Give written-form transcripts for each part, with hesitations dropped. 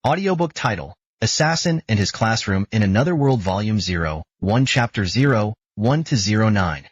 Audiobook title, Assassin and His Classroom in Another World Volume 0, 1 Chapter 0, 1-09.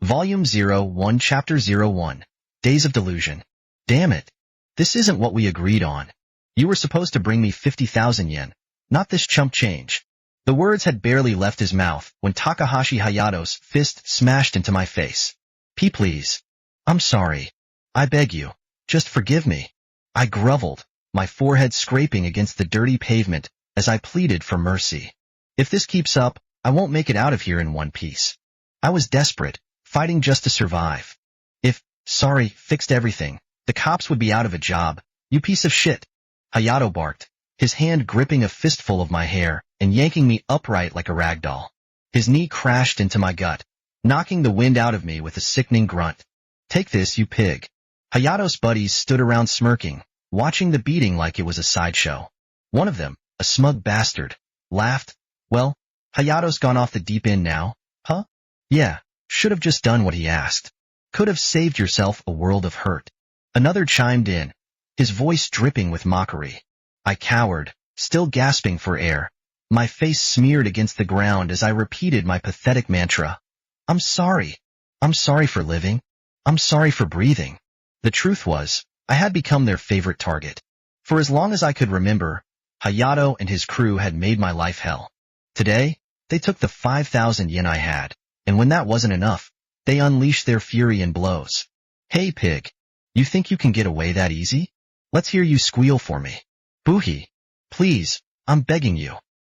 Volume 0, 1 Chapter 01. Days of Delusion. Damn it. This isn't what we agreed on. You were supposed to bring me 50,000 yen, not this chump change. The words had barely left his mouth when Takahashi Hayato's fist smashed into my face. Please. I'm sorry. I beg you. Just forgive me. I groveled, my forehead scraping against the dirty pavement as I pleaded for mercy. If this keeps up, I won't make it out of here in one piece. I was desperate, fighting just to survive. If sorry fixed everything, the cops would be out of a job. You piece of shit. Hayato barked, his hand gripping a fistful of my hair and yanking me upright like a rag doll. His knee crashed into my gut, knocking the wind out of me with a sickening grunt. Take this, you pig. Hayato's buddies stood around smirking, watching the beating like it was a sideshow. One of them, a smug bastard, laughed. Well, Hayato's gone off the deep end now, huh? Yeah, should have just done what he asked. Could have saved yourself a world of hurt. Another chimed in, his voice dripping with mockery. I cowered, still gasping for air, my face smeared against the ground as I repeated my pathetic mantra. I'm sorry. I'm sorry for living. I'm sorry for breathing. The truth was, I had become their favorite target. For as long as I could remember, Hayato and his crew had made my life hell. Today, they took the 5,000 yen I had, and when that wasn't enough, they unleashed their fury in blows. Hey pig, you think you can get away that easy? Let's hear you squeal for me. Boohee. Please, I'm begging you.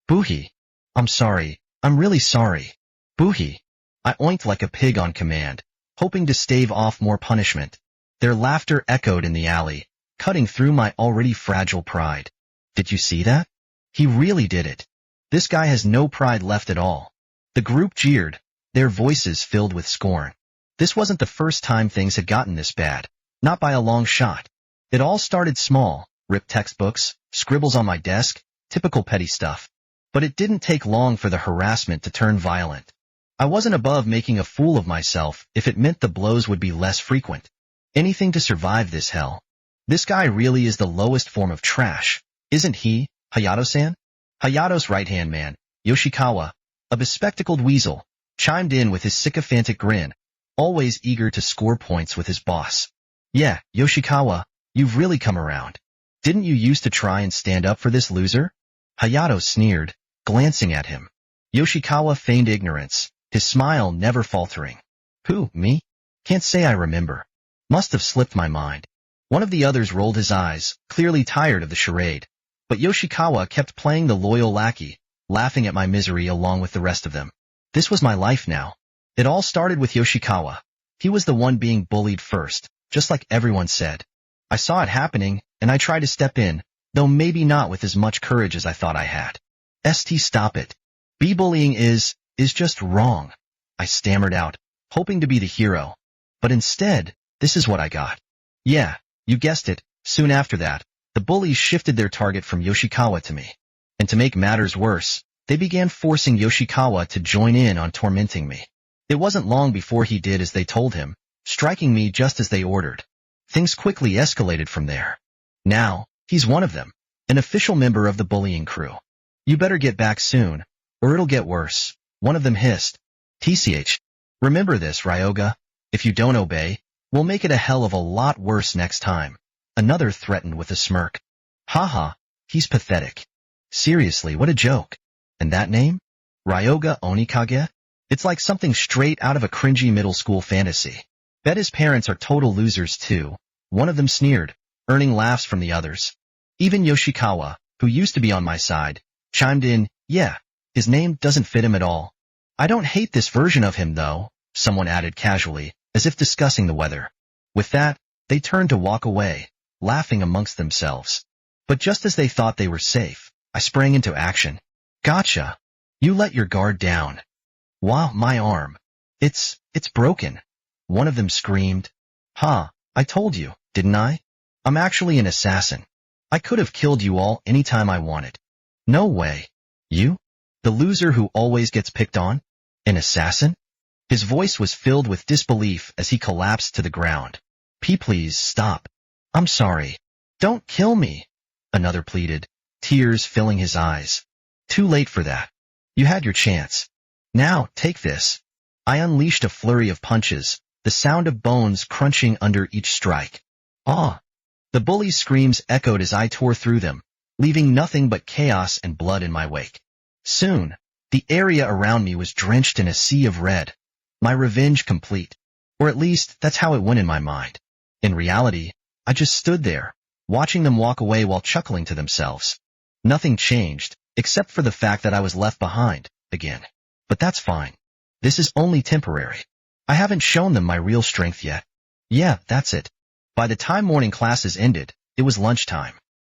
Boohee. I'm sorry, I'm really sorry. Boohee. I oinked like a pig on command, hoping to stave off more punishment. Their laughter echoed in the alley, cutting through my already fragile pride. Did you see that? He really did it. This guy has no pride left at all. The group jeered, their voices filled with scorn. This wasn't the first time things had gotten this bad, not by a long shot. It all started small, ripped textbooks, scribbles on my desk, typical petty stuff. But it didn't take long for the harassment to turn violent. I wasn't above making a fool of myself if it meant the blows would be less frequent. Anything to survive this hell. This guy really is the lowest form of trash, isn't he, Hayato-san? Hayato's right-hand man, Yoshikawa, a bespectacled weasel, chimed in with his sycophantic grin, always eager to score points with his boss. Yeah, Yoshikawa, you've really come around. Didn't you used to try and stand up for this loser? Hayato sneered, glancing at him. Yoshikawa feigned ignorance, his smile never faltering. Who, me? Can't say I remember. Must have slipped my mind. One of the others rolled his eyes, clearly tired of the charade. But Yoshikawa kept playing the loyal lackey, laughing at my misery along with the rest of them. This was my life now. It all started with Yoshikawa. He was the one being bullied first, just like everyone said. I saw it happening, and I tried to step in, though maybe not with as much courage as I thought I had. Stop it. Bullying is just wrong. I stammered out, hoping to be the hero. But instead, this is what I got. Yeah, you guessed it, soon after that, the bullies shifted their target from Yoshikawa to me. And to make matters worse, they began forcing Yoshikawa to join in on tormenting me. It wasn't long before he did as they told him, striking me just as they ordered. Things quickly escalated from there. Now, he's one of them, an official member of the bullying crew. You better get back soon, or it'll get worse, one of them hissed. TCH. Remember this, Ryoga. If you don't obey, we'll make it a hell of a lot worse next time. Another threatened with a smirk. Haha, he's pathetic. Seriously, what a joke. And that name? Ryoga Onikage? It's like something straight out of a cringy middle school fantasy. Bet his parents are total losers too. One of them sneered, earning laughs from the others. Even Yoshikawa, who used to be on my side, chimed in, yeah, his name doesn't fit him at all. I don't hate this version of him though, someone added casually, as if discussing the weather. With that, they turned to walk away, laughing amongst themselves. But just as they thought they were safe, I sprang into action. Gotcha. You let your guard down. Wow, my arm. It's broken. One of them screamed. Ha, I told you, didn't I? I'm actually an assassin. I could have killed you all anytime I wanted. No way. You? The loser who always gets picked on? An assassin? His voice was filled with disbelief as he collapsed to the ground. Please stop. I'm sorry. Don't kill me. Another pleaded. tears filling his eyes. Too late for that. You had your chance. Now, take this. I unleashed a flurry of punches, the sound of bones crunching under each strike. Ah! The bully's screams echoed as I tore through them, leaving nothing but chaos and blood in my wake. Soon, the area around me was drenched in a sea of red. My revenge complete. Or at least, that's how it went in my mind. In reality, I just stood there, watching them walk away while chuckling to themselves. Nothing changed, except for the fact that I was left behind, again. But that's fine. This is only temporary. I haven't shown them my real strength yet. Yeah, that's it. By the time morning classes ended, it was lunchtime.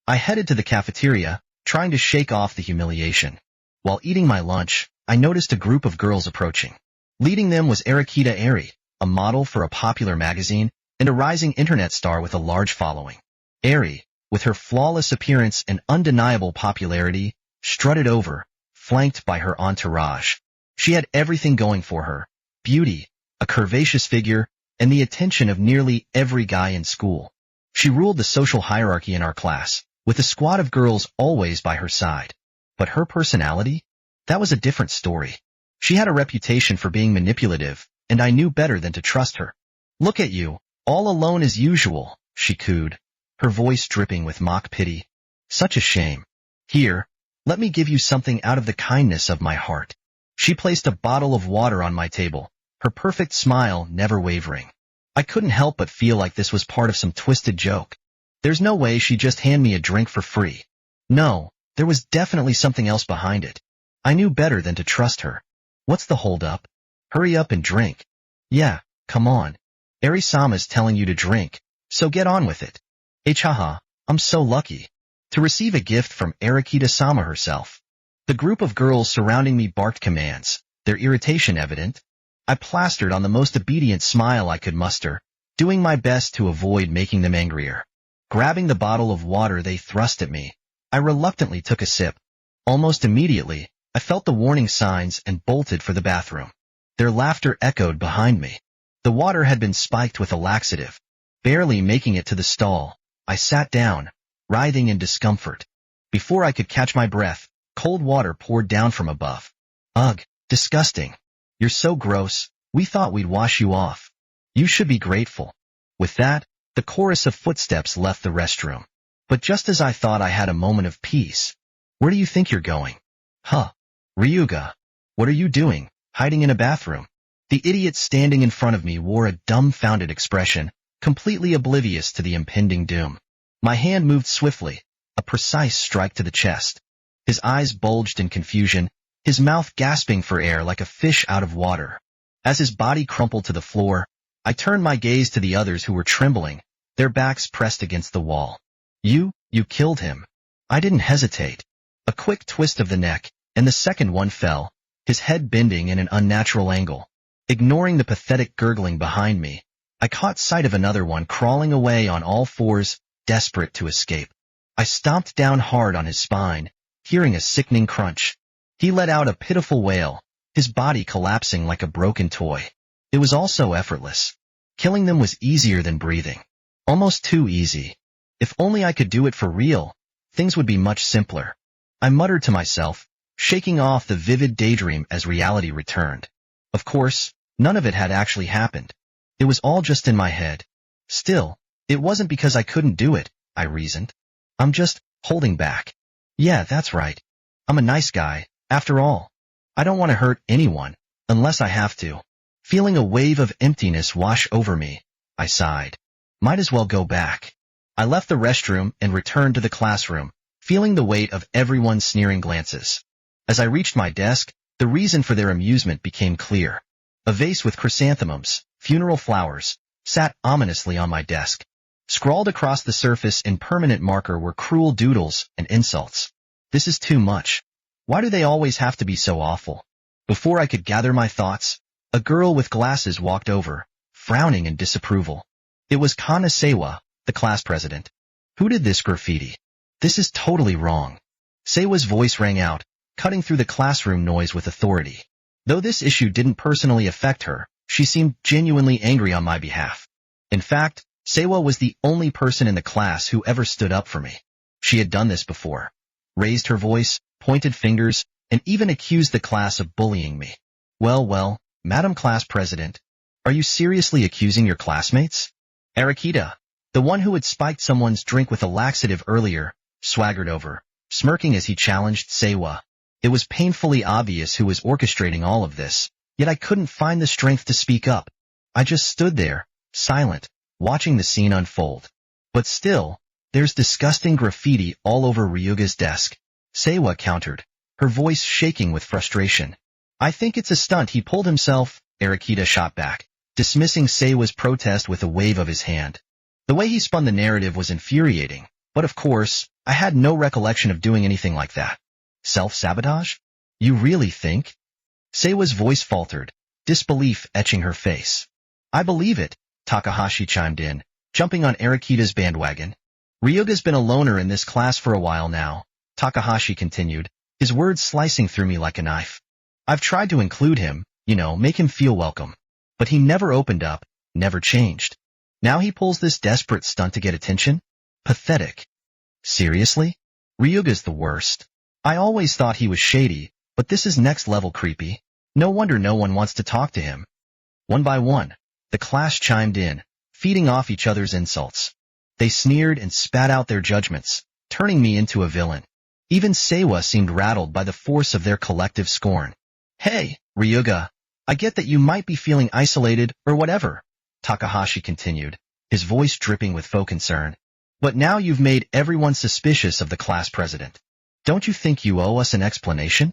I headed to the cafeteria, trying to shake off the humiliation. While eating my lunch, I noticed a group of girls approaching. Leading them was Araki, a model for a popular magazine and a rising internet star with a large following. Eerie, with her flawless appearance and undeniable popularity, strutted over, flanked by her entourage. She had everything going for her: beauty, a curvaceous figure, and the attention of nearly every guy in school. She ruled the social hierarchy in our class, with a squad of girls always by her side. But her personality? That was a different story. She had a reputation for being manipulative, and I knew better than to trust her. "Look at you, all alone as usual," she cooed, her voice dripping with mock pity. "Such a shame. Here, let me give you something out of the kindness of my heart." She placed a bottle of water on my table, her perfect smile never wavering. I couldn't help but feel like this was part of some twisted joke. There's no way she'd just hand me a drink for free. No, there was definitely something else behind it. I knew better than to trust her. What's the hold-up? Hurry up and drink. Yeah, come on. Eri-sama's telling you to drink, so get on with it. Haha, I'm so lucky to receive a gift from Araki-sama herself. The group of girls surrounding me barked commands, their irritation evident. I plastered on the most obedient smile I could muster, doing my best to avoid making them angrier. Grabbing the bottle of water they thrust at me, I reluctantly took a sip. Almost immediately, I felt the warning signs and bolted for the bathroom. Their laughter echoed behind me. The water had been spiked with a laxative. Barely making it to the stall, I sat down, writhing in discomfort. Before I could catch my breath, cold water poured down from above. Ugh, disgusting. You're so gross, we thought we'd wash you off. You should be grateful. With that, the chorus of footsteps left the restroom. But just as I thought I had a moment of peace, where do you think you're going? Huh. Ryuga. What are you doing, hiding in a bathroom? The idiot standing in front of me wore a dumbfounded expression, completely oblivious to the impending doom. My hand moved swiftly, a precise strike to the chest. His eyes bulged in confusion, his mouth gasping for air like a fish out of water. As his body crumpled to the floor, I turned my gaze to the others who were trembling, their backs pressed against the wall. You killed him. I didn't hesitate. A quick twist of the neck, and the second one fell, his head bending in an unnatural angle. Ignoring the pathetic gurgling behind me, I caught sight of another one crawling away on all fours, desperate to escape. I stomped down hard on his spine, hearing a sickening crunch. He let out a pitiful wail, his body collapsing like a broken toy. It was also effortless. Killing them was easier than breathing. Almost too easy. If only I could do it for real, things would be much simpler. I muttered to myself, shaking off the vivid daydream as reality returned. Of course, none of it had actually happened. It was all just in my head. Still, it wasn't because I couldn't do it, I reasoned. I'm just holding back. Yeah, that's right. I'm a nice guy, after all. I don't want to hurt anyone, unless I have to. Feeling a wave of emptiness wash over me, I sighed. Might as well go back. I left the restroom and returned to the classroom, feeling the weight of everyone's sneering glances. As I reached my desk, the reason for their amusement became clear. A vase with chrysanthemums, funeral flowers, sat ominously on my desk. Scrawled across the surface in permanent marker were cruel doodles and insults. This is too much. Why do they always have to be so awful? Before I could gather my thoughts, a girl with glasses walked over, frowning in disapproval. It was Kana-sewa, the class president. Who did this graffiti? This is totally wrong. Sewa's voice rang out, cutting through the classroom noise with authority. Though this issue didn't personally affect her, she seemed genuinely angry on my behalf. In fact, Sewa was the only person in the class who ever stood up for me. She had done this before. raised her voice, pointed fingers, and even accused the class of bullying me. Well, Madam Class President, are you seriously accusing your classmates? Arakita, the one who had spiked someone's drink with a laxative earlier, swaggered over, smirking as he challenged Seiwa. It was painfully obvious who was orchestrating all of this, yet I couldn't find the strength to speak up. I just stood there, silent, watching the scene unfold. But still, there's disgusting graffiti all over Ryuga's desk, Seiwa countered, her voice shaking with frustration. I think it's a stunt he pulled himself, Arakita shot back, dismissing Seiwa's protest with a wave of his hand. The way he spun the narrative was infuriating, but of course, I had no recollection of doing anything like that. Self-sabotage? You really think? Seiwa's voice faltered, disbelief etching her face. I believe it, Takahashi chimed in, jumping on Arakita's bandwagon. Ryuga's been a loner in this class for a while now, Takahashi continued, his words slicing through me like a knife. I've tried to include him, make him feel welcome. But he never opened up, never changed. Now he pulls this desperate stunt to get attention? Pathetic. Seriously? Ryuga's the worst. I always thought he was shady, but this is next level creepy. No wonder no one wants to talk to him. One by one, the class chimed in, feeding off each other's insults. They sneered and spat out their judgments, turning me into a villain. Even Seiwa seemed rattled by the force of their collective scorn. Hey, Ryuga, I get that you might be feeling isolated or whatever, Takahashi continued, his voice dripping with faux concern. But now you've made everyone suspicious of the class president. Don't you think you owe us an explanation?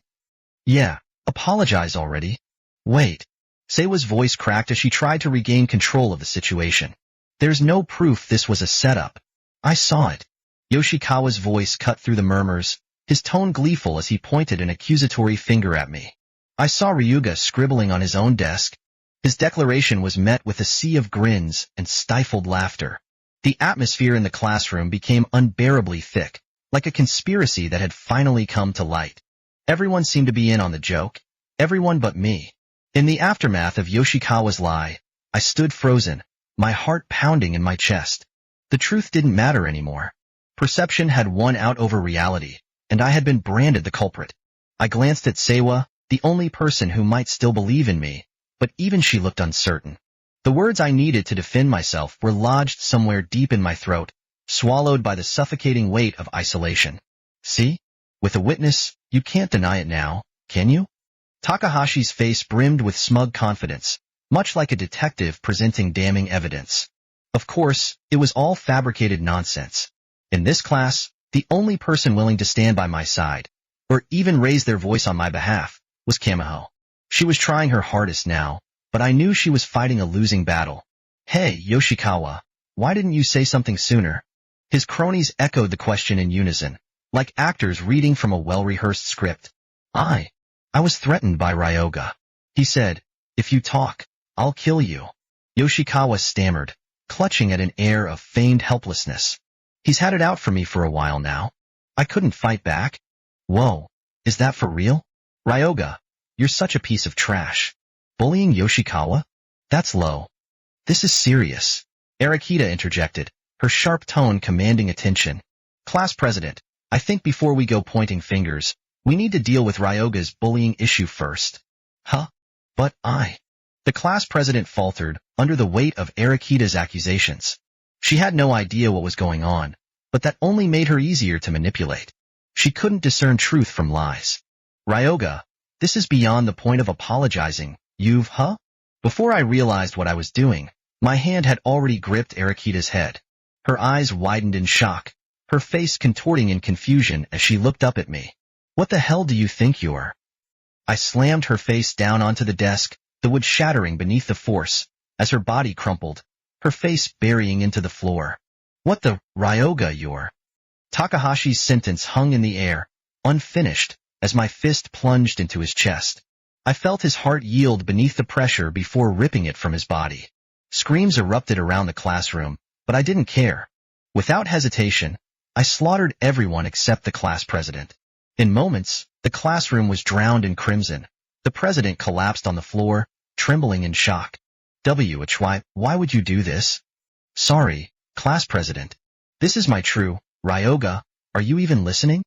Yeah, apologize already. Wait. Seiwa's voice cracked as she tried to regain control of the situation. There's no proof this was a setup. I saw it. Yoshikawa's voice cut through the murmurs, his tone gleeful as he pointed an accusatory finger at me. I saw Ryuga scribbling on his own desk. His declaration was met with a sea of grins and stifled laughter. The atmosphere in the classroom became unbearably thick, like a conspiracy that had finally come to light. Everyone seemed to be in on the joke, everyone but me. In the aftermath of Yoshikawa's lie, I stood frozen, my heart pounding in my chest. The truth didn't matter anymore. Perception had won out over reality, and I had been branded the culprit. I glanced at Seiwa, the only person who might still believe in me, but even she looked uncertain. The words I needed to defend myself were lodged somewhere deep in my throat, swallowed by the suffocating weight of isolation. See? With a witness, you can't deny it now, can you? Takahashi's face brimmed with smug confidence, much like a detective presenting damning evidence. Of course, it was all fabricated nonsense. In this class, the only person willing to stand by my side, or even raise their voice on my behalf, was Kamiho. She was trying her hardest now, but I knew she was fighting a losing battle. Hey, Yoshikawa, why didn't you say something sooner? His cronies echoed the question in unison, like actors reading from a well-rehearsed script. I was threatened by Ryuga. He said, if you talk, I'll kill you. Yoshikawa stammered, clutching at an air of feigned helplessness. He's had it out for me for a while now. I couldn't fight back. Whoa, is that for real? Ryuga, you're such a piece of trash. Bullying Yoshikawa? That's low. This is serious. Arakita interjected, her sharp tone commanding attention. Class president, I think before we go pointing fingers, we need to deal with Ryuga's bullying issue first. Huh? But The class president faltered under the weight of Arakita's accusations. She had no idea what was going on, but that only made her easier to manipulate. She couldn't discern truth from lies. Ryuga, this is beyond the point of apologizing. Before I realized what I was doing, my hand had already gripped Arakita's head. Her eyes widened in shock, her face contorting in confusion as she looked up at me. What the hell do you think you're? I slammed her face down onto the desk, the wood shattering beneath the force, as her body crumpled, her face burying into the floor. What the, Ryuga, you're? Takahashi's sentence hung in the air, unfinished, as my fist plunged into his chest. I felt his heart yield beneath the pressure before ripping it from his body. Screams erupted around the classroom, but I didn't care. Without hesitation, I slaughtered everyone except the class president. In moments, the classroom was drowned in crimson. The president collapsed on the floor, trembling in shock. Why would you do this? Sorry, class president. This is my true, Ryuga, are you even listening?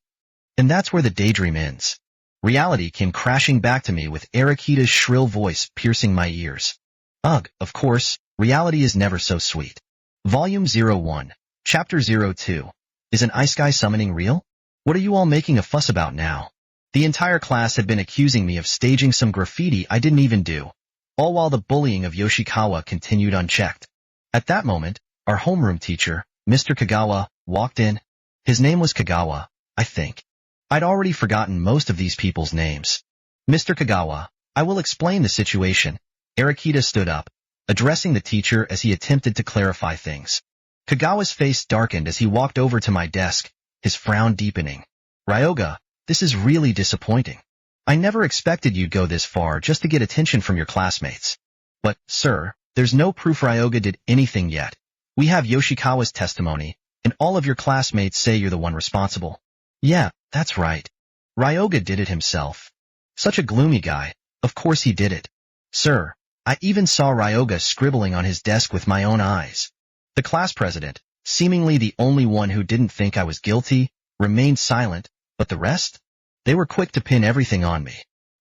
And that's where the daydream ends. Reality came crashing back to me with Arakita's shrill voice piercing my ears. Ugh, of course, reality is never so sweet. Volume 01, Chapter 02. Is an ice guy summoning real? What are you all making a fuss about now? The entire class had been accusing me of staging some graffiti I didn't even do, all while the bullying of Yoshikawa continued unchecked. At that moment, our homeroom teacher, Mr. Kagawa, walked in. His name was Kagawa, I think. I'd already forgotten most of these people's names. Mr. Kagawa, I will explain the situation. Arakita stood up, addressing the teacher as he attempted to clarify things. Kagawa's face darkened as he walked over to my desk, his frown deepening. Ryoga, this is really disappointing. I never expected you'd go this far just to get attention from your classmates. But, sir, there's no proof Ryoga did anything yet. We have Yoshikawa's testimony, and all of your classmates say you're the one responsible. Yeah, that's right. Ryoga did it himself. Such a gloomy guy. Of course he did it. Sir, I even saw Ryoga scribbling on his desk with my own eyes. The class president, seemingly the only one who didn't think I was guilty, remained silent, but the rest? They were quick to pin everything on me.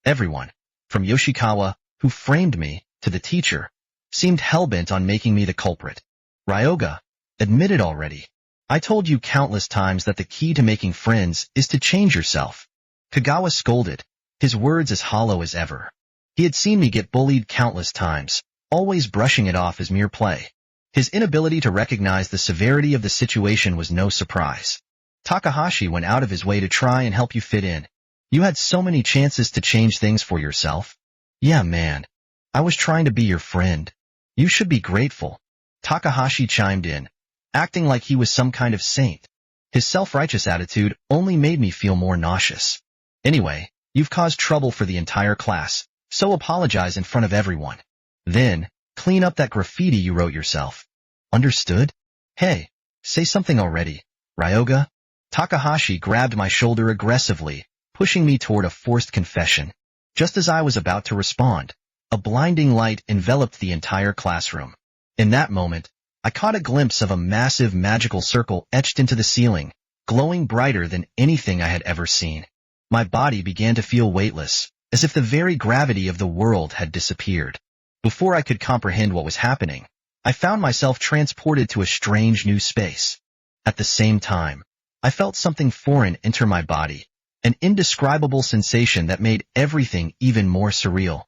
Everyone, from Yoshikawa, who framed me, to the teacher, seemed hell-bent on making me the culprit. Ryoga, admit it already. I told you countless times that the key to making friends is to change yourself. Kagawa scolded, his words as hollow as ever. He had seen me get bullied countless times, always brushing it off as mere play. His inability to recognize the severity of the situation was no surprise. Takahashi went out of his way to try and help you fit in. You had so many chances to change things for yourself. Yeah, man. I was trying to be your friend. You should be grateful. Takahashi chimed in, acting like he was some kind of saint. His self-righteous attitude only made me feel more nauseous. Anyway, you've caused trouble for the entire class, so apologize in front of everyone. Then, clean up that graffiti you wrote yourself. Understood? Hey, say something already, Ryoga. Takahashi grabbed my shoulder aggressively, pushing me toward a forced confession. Just as I was about to respond, a blinding light enveloped the entire classroom. In that moment, I caught a glimpse of a massive magical circle etched into the ceiling, glowing brighter than anything I had ever seen. My body began to feel weightless, as if the very gravity of the world had disappeared. Before I could comprehend what was happening, I found myself transported to a strange new space. At the same time, I felt something foreign enter my body, an indescribable sensation that made everything even more surreal.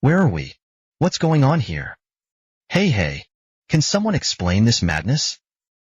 Where are we? What's going on here? Hey, can someone explain this madness?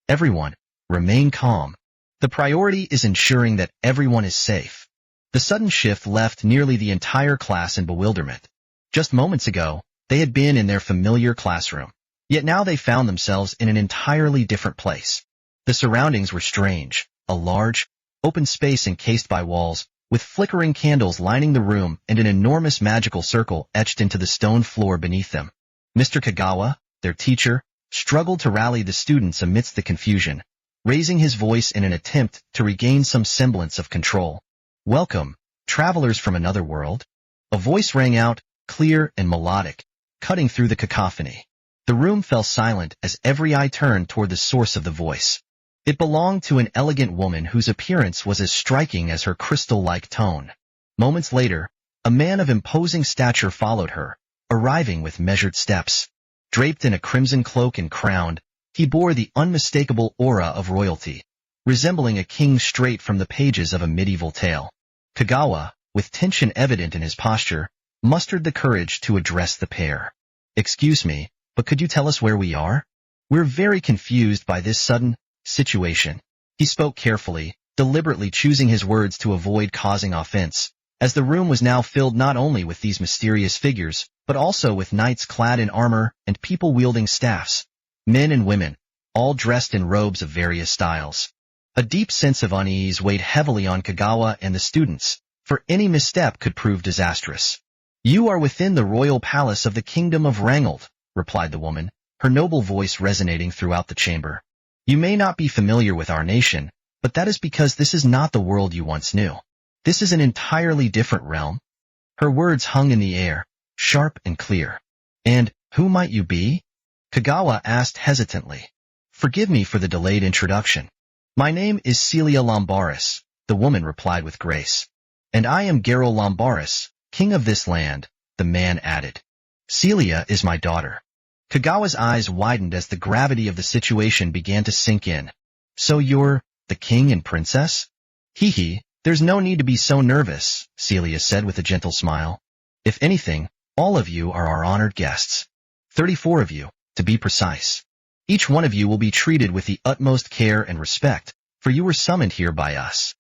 Everyone, remain calm. The priority is ensuring that everyone is safe. The sudden shift left nearly the entire class in bewilderment. Just moments ago, they had been in their familiar classroom, yet now they found themselves in an entirely different place. The surroundings were strange, a large, open space encased by walls, with flickering candles lining the room and an enormous magical circle etched into the stone floor beneath them. Mr. Kagawa, their teacher, struggled to rally the students amidst the confusion, raising his voice in an attempt to regain some semblance of control. Welcome, travelers from another world. A voice rang out, clear and melodic, cutting through the cacophony. The room fell silent as every eye turned toward the source of the voice. It belonged to an elegant woman whose appearance was as striking as her crystal-like tone. Moments later, a man of imposing stature followed her, arriving with measured steps. Draped in a crimson cloak and crowned, he bore the unmistakable aura of royalty, resembling a king straight from the pages of a medieval tale. Kagawa, with tension evident in his posture, mustered the courage to address the pair. Excuse me, but could you tell us where we are? We're very confused by this sudden situation. He spoke carefully, deliberately choosing his words to avoid causing offense, as the room was now filled not only with these mysterious figures, but also with knights clad in armor and people wielding staffs. Men and women, all dressed in robes of various styles. A deep sense of unease weighed heavily on Kagawa and the students, for any misstep could prove disastrous. You are within the royal palace of the kingdom of Rangold, replied the woman, her noble voice resonating throughout the chamber. You may not be familiar with our nation, but that is because this is not the world you once knew. This is an entirely different realm. Her words hung in the air, sharp and clear. And who might you be? Kagawa asked hesitantly. Forgive me for the delayed introduction. My name is Celia Lombaris, the woman replied with grace. And I am Garo Lombaris, king of this land, the man added. Celia is my daughter. Kagawa's eyes widened as the gravity of the situation began to sink in. So you're the king and princess? Hee hee, there's no need to be so nervous, Celia said with a gentle smile. If anything, all of you are our honored guests. 34 of you, to be precise. Each one of you will be treated with the utmost care and respect, for you were summoned here by us.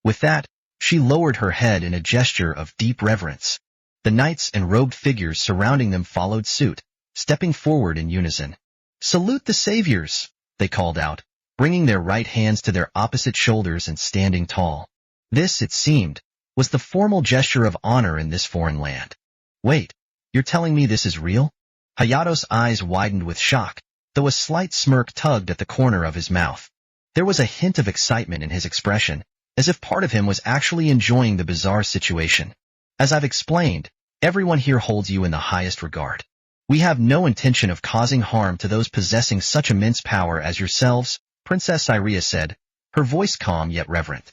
With that, she lowered her head in a gesture of deep reverence. The knights and robed figures surrounding them followed suit, stepping forward in unison. Salute the saviors, they called out, bringing their right hands to their opposite shoulders and standing tall. This, it seemed, was the formal gesture of honor in this foreign land. Wait, you're telling me this is real? Hayato's eyes widened with shock, though a slight smirk tugged at the corner of his mouth. There was a hint of excitement in his expression, as if part of him was actually enjoying the bizarre situation. As I've explained, everyone here holds you in the highest regard. We have no intention of causing harm to those possessing such immense power as yourselves, Princess Iria said, her voice calm yet reverent.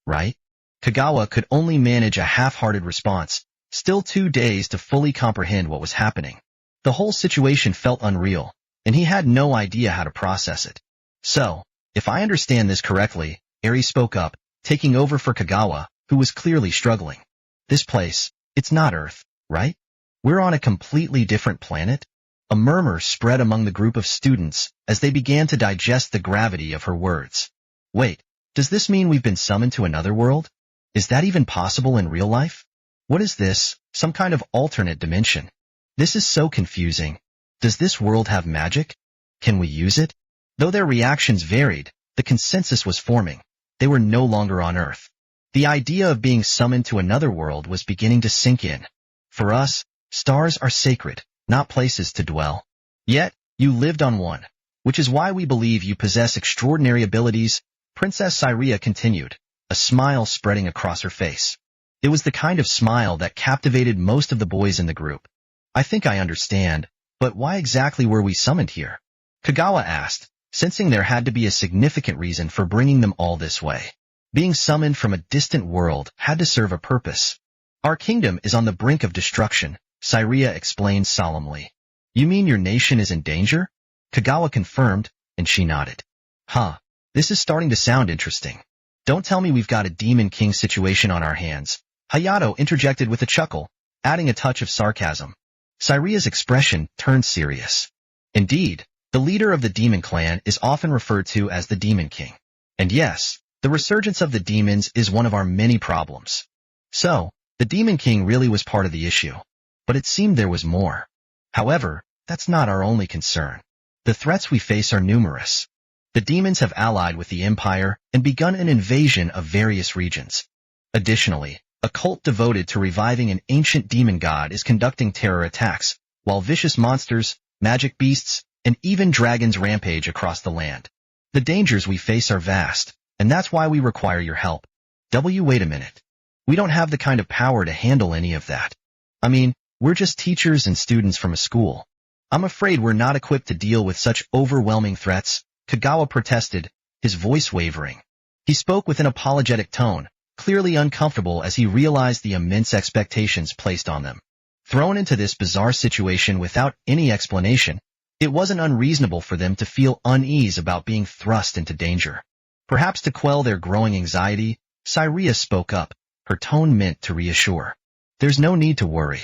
Right? Kagawa could only manage a half-hearted response, still too dazed to fully comprehend what was happening. The whole situation felt unreal, and he had no idea how to process it. So, if I understand this correctly, Eerie spoke up, taking over for Kagawa, who was clearly struggling. This place, it's not Earth, right? We're on a completely different planet? A murmur spread among the group of students as they began to digest the gravity of her words. Wait, does this mean we've been summoned to another world? Is that even possible in real life? What is this, some kind of alternate dimension? This is so confusing. Does this world have magic? Can we use it? Though their reactions varied, the consensus was forming. They were no longer on Earth. The idea of being summoned to another world was beginning to sink in. For us, stars are sacred, not places to dwell. Yet, you lived on one, which is why we believe you possess extraordinary abilities, Princess Iria continued, a smile spreading across her face. It was the kind of smile that captivated most of the boys in the group. I think I understand, but why exactly were we summoned here? Kagawa asked, sensing there had to be a significant reason for bringing them all this way. Being summoned from a distant world had to serve a purpose. Our kingdom is on the brink of destruction, Syria explained solemnly. You mean your nation is in danger? Kagawa confirmed, and she nodded. This is starting to sound interesting. Don't tell me we've got a Demon King situation on our hands. Hayato interjected with a chuckle, adding a touch of sarcasm. Syria's expression turned serious. Indeed, the leader of the Demon Clan is often referred to as the Demon King. And yes, the resurgence of the demons is one of our many problems. So, the Demon King really was part of the issue. But it seemed there was more. However, that's not our only concern. The threats we face are numerous. The demons have allied with the Empire and begun an invasion of various regions. Additionally, a cult devoted to reviving an ancient demon god is conducting terror attacks, while vicious monsters, magic beasts, and even dragons rampage across the land. The dangers we face are vast, and that's why we require your help. Wait a minute. We don't have the kind of power to handle any of that. I mean, we're just teachers and students from a school. I'm afraid we're not equipped to deal with such overwhelming threats, Kagawa protested, his voice wavering. He spoke with an apologetic tone, clearly uncomfortable as he realized the immense expectations placed on them. Thrown into this bizarre situation without any explanation, it wasn't unreasonable for them to feel unease about being thrust into danger. Perhaps to quell their growing anxiety, Syria spoke up, her tone meant to reassure. There's no need to worry.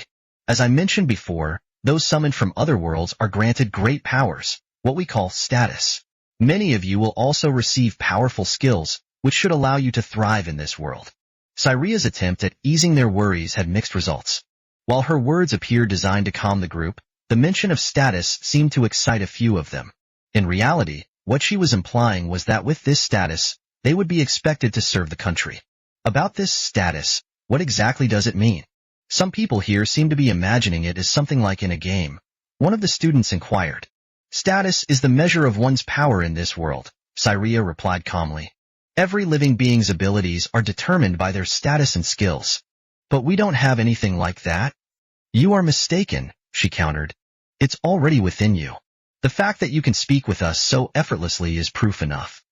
As I mentioned before, those summoned from other worlds are granted great powers, what we call status. Many of you will also receive powerful skills, which should allow you to thrive in this world. Syria's attempt at easing their worries had mixed results. While her words appeared designed to calm the group, the mention of status seemed to excite a few of them. In reality, what she was implying was that with this status, they would be expected to serve the country. About this status, what exactly does it mean? Some people here seem to be imagining it as something like in a game. One of the students inquired. Status is the measure of one's power in this world, Syria replied calmly. Every living being's abilities are determined by their status and skills. But we don't have anything like that. You are mistaken, she countered. It's already within you. The fact that you can speak with us so effortlessly is proof enough.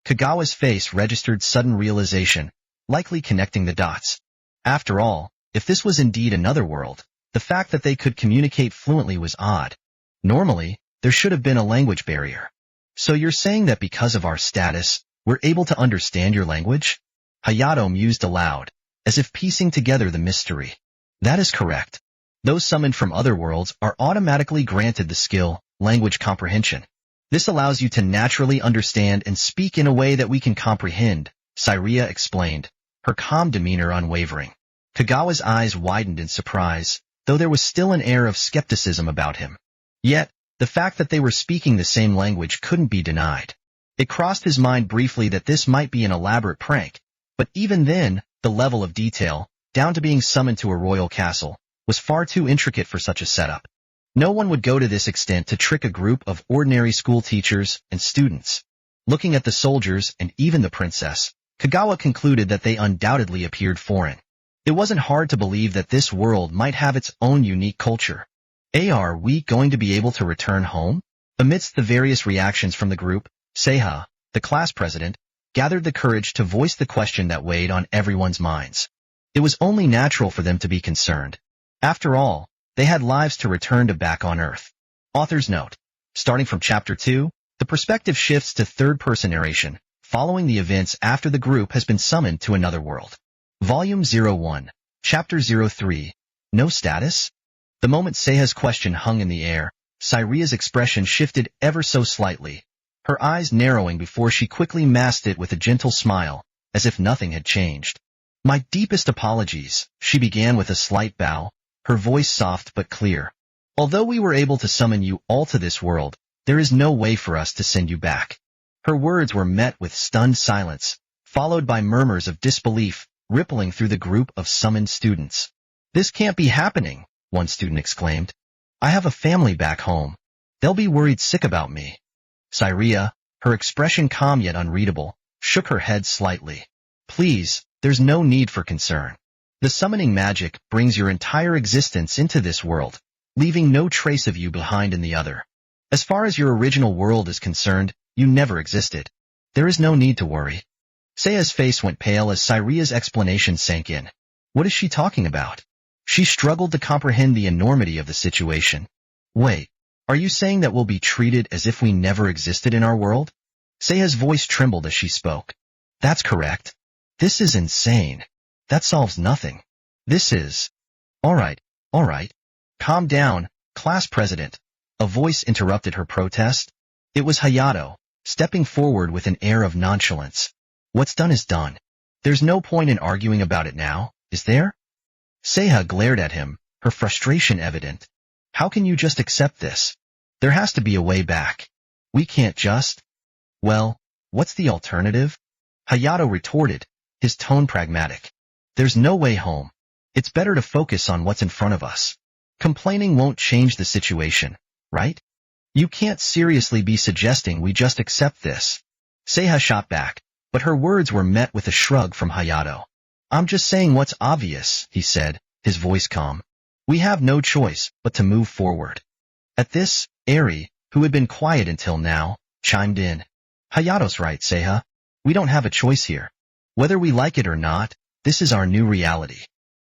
Kagawa's face registered sudden realization, likely connecting the dots. After all, if this was indeed another world, the fact that they could communicate fluently was odd. Normally, there should have been a language barrier. So you're saying that because of our status, we're able to understand your language? Hayato mused aloud, as if piecing together the mystery. That is correct. Those summoned from other worlds are automatically granted the skill, language comprehension. This allows you to naturally understand and speak in a way that we can comprehend, Syria explained, her calm demeanor unwavering. Kagawa's eyes widened in surprise, though there was still an air of skepticism about him. Yet, the fact that they were speaking the same language couldn't be denied. It crossed his mind briefly that this might be an elaborate prank, but even then, the level of detail, down to being summoned to a royal castle, was far too intricate for such a setup. No one would go to this extent to trick a group of ordinary school teachers and students. Looking at the soldiers and even the princess, Kagawa concluded that they undoubtedly appeared foreign. It wasn't hard to believe that this world might have its own unique culture. Are we going to be able to return home? Amidst the various reactions from the group, Seiha, the class president, gathered the courage to voice the question that weighed on everyone's minds. It was only natural for them to be concerned. After all, they had lives to return to back on Earth. Author's note. Starting from Chapter 2, the perspective shifts to third-person narration, following the events after the group has been summoned to another world. Volume 01, Chapter 03, No Status? The moment Seiha's question hung in the air, Syria's expression shifted ever so slightly, her eyes narrowing before she quickly masked it with a gentle smile, as if nothing had changed. My deepest apologies, she began with a slight bow, her voice soft but clear. Although we were able to summon you all to this world, there is no way for us to send you back. Her words were met with stunned silence, followed by murmurs of disbelief, rippling through the group of summoned students. This can't be happening, one student exclaimed. I have a family back home. They'll be worried sick about me. Syria, her expression calm yet unreadable, shook her head slightly. Please, there's no need for concern. The summoning magic brings your entire existence into this world, leaving no trace of you behind in the other. As far as your original world is concerned, you never existed. There is no need to worry. Seiya's face went pale as Syria's explanation sank in. What is she talking about? She struggled to comprehend the enormity of the situation. Wait, are you saying that we'll be treated as if we never existed in our world? Seiya's voice trembled as she spoke. That's correct. This is insane. That solves nothing. This is... All right. Calm down, class president. A voice interrupted her protest. It was Hayato, stepping forward with an air of nonchalance. What's done is done. There's no point in arguing about it now, is there? Seiha glared at him, her frustration evident. How can you just accept this? There has to be a way back. We can't just... Well, what's the alternative? Hayato retorted, his tone pragmatic. There's no way home. It's better to focus on what's in front of us. Complaining won't change the situation, right? You can't seriously be suggesting we just accept this. Seiha shot back, but her words were met with a shrug from Hayato. I'm just saying what's obvious, he said, his voice calm. We have no choice but to move forward. At this, Eerie, who had been quiet until now, chimed in. Hayato's right, Seiha. We don't have a choice here. Whether we like it or not, this is our new reality.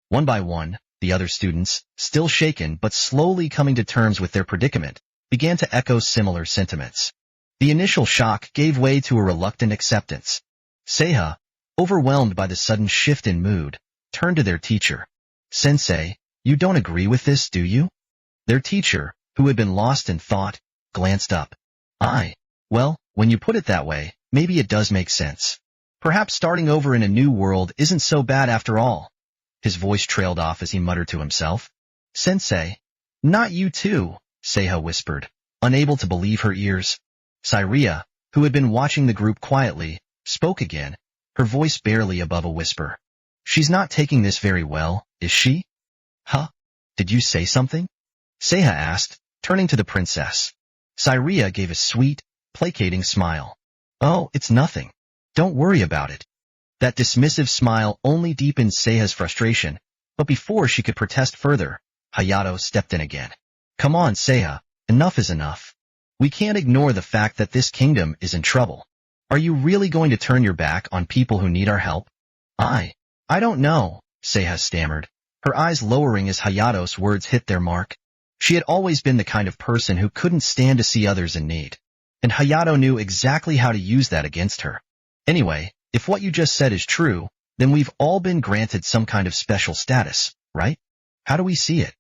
One by one, the other students, still shaken but slowly coming to terms with their predicament, began to echo similar sentiments. The initial shock gave way to a reluctant acceptance. Seiha, overwhelmed by the sudden shift in mood, turned to their teacher. Sensei, you don't agree with this, do you? Their teacher, who had been lost in thought, glanced up. Well, when you put it that way, maybe it does make sense. Perhaps starting over in a new world isn't so bad after all. His voice trailed off as he muttered to himself. Sensei, not you too, Seiha whispered, unable to believe her ears. Syria, who had been watching the group quietly, spoke again, her voice barely above a whisper. She's not taking this very well, is she? Huh? Did you say something? Seiha asked, turning to the princess. Syria gave a sweet, placating smile. Oh, it's nothing. Don't worry about it. That dismissive smile only deepened Seiha's frustration, but before she could protest further, Hayato stepped in again. Come on, Seiha, enough is enough. We can't ignore the fact that this kingdom is in trouble. Are you really going to turn your back on people who need our help? I don't know, Seiha stammered, her eyes lowering as Hayato's words hit their mark. She had always been the kind of person who couldn't stand to see others in need. And Hayato knew exactly how to use that against her. Anyway, if what you just said is true, then we've all been granted some kind of special status, right? How do we see it?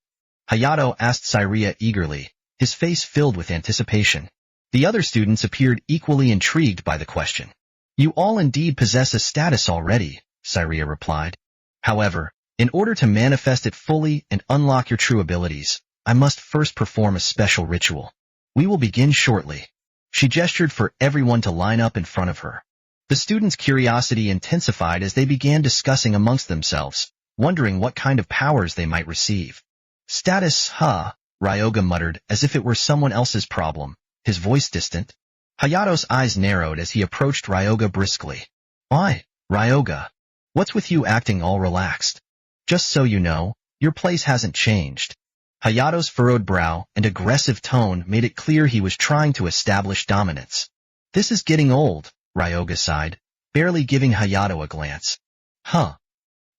Hayato asked Syria eagerly, his face filled with anticipation. The other students appeared equally intrigued by the question. You all indeed possess a status already, Syria replied. However, in order to manifest it fully and unlock your true abilities, I must first perform a special ritual. We will begin shortly. She gestured for everyone to line up in front of her. The students' curiosity intensified as they began discussing amongst themselves, wondering what kind of powers they might receive. Status, huh? Ryoga muttered as if it were someone else's problem, his voice distant. Hayato's eyes narrowed as he approached Ryoga briskly. Why, Ryoga? What's with you acting all relaxed? Just so you know, your place hasn't changed. Hayato's furrowed brow and aggressive tone made it clear he was trying to establish dominance. This is getting old, Ryoga sighed, barely giving Hayato a glance. Huh.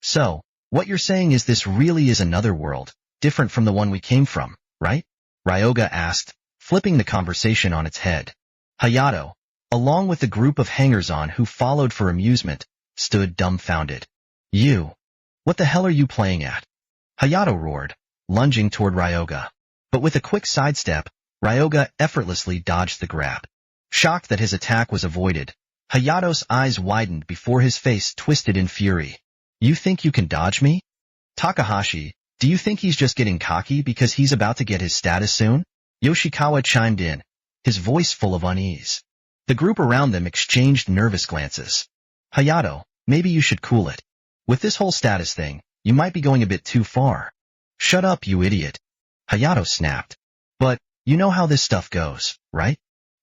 So, what you're saying is this really is another world, different from the one we came from, right? Ryoga asked, flipping the conversation on its head. Hayato, along with the group of hangers-on who followed for amusement, stood dumbfounded. You! What the hell are you playing at? Hayato roared, lunging toward Ryoga. But with a quick sidestep, Ryoga effortlessly dodged the grab. Shocked that his attack was avoided, Hayato's eyes widened before his face twisted in fury. You think you can dodge me? Takahashi, do you think he's just getting cocky because he's about to get his status soon? Yoshikawa chimed in, his voice full of unease. The group around them exchanged nervous glances. Hayato, maybe you should cool it. With this whole status thing, you might be going a bit too far. Shut up, you idiot. Hayato snapped. But, you know how this stuff goes, right?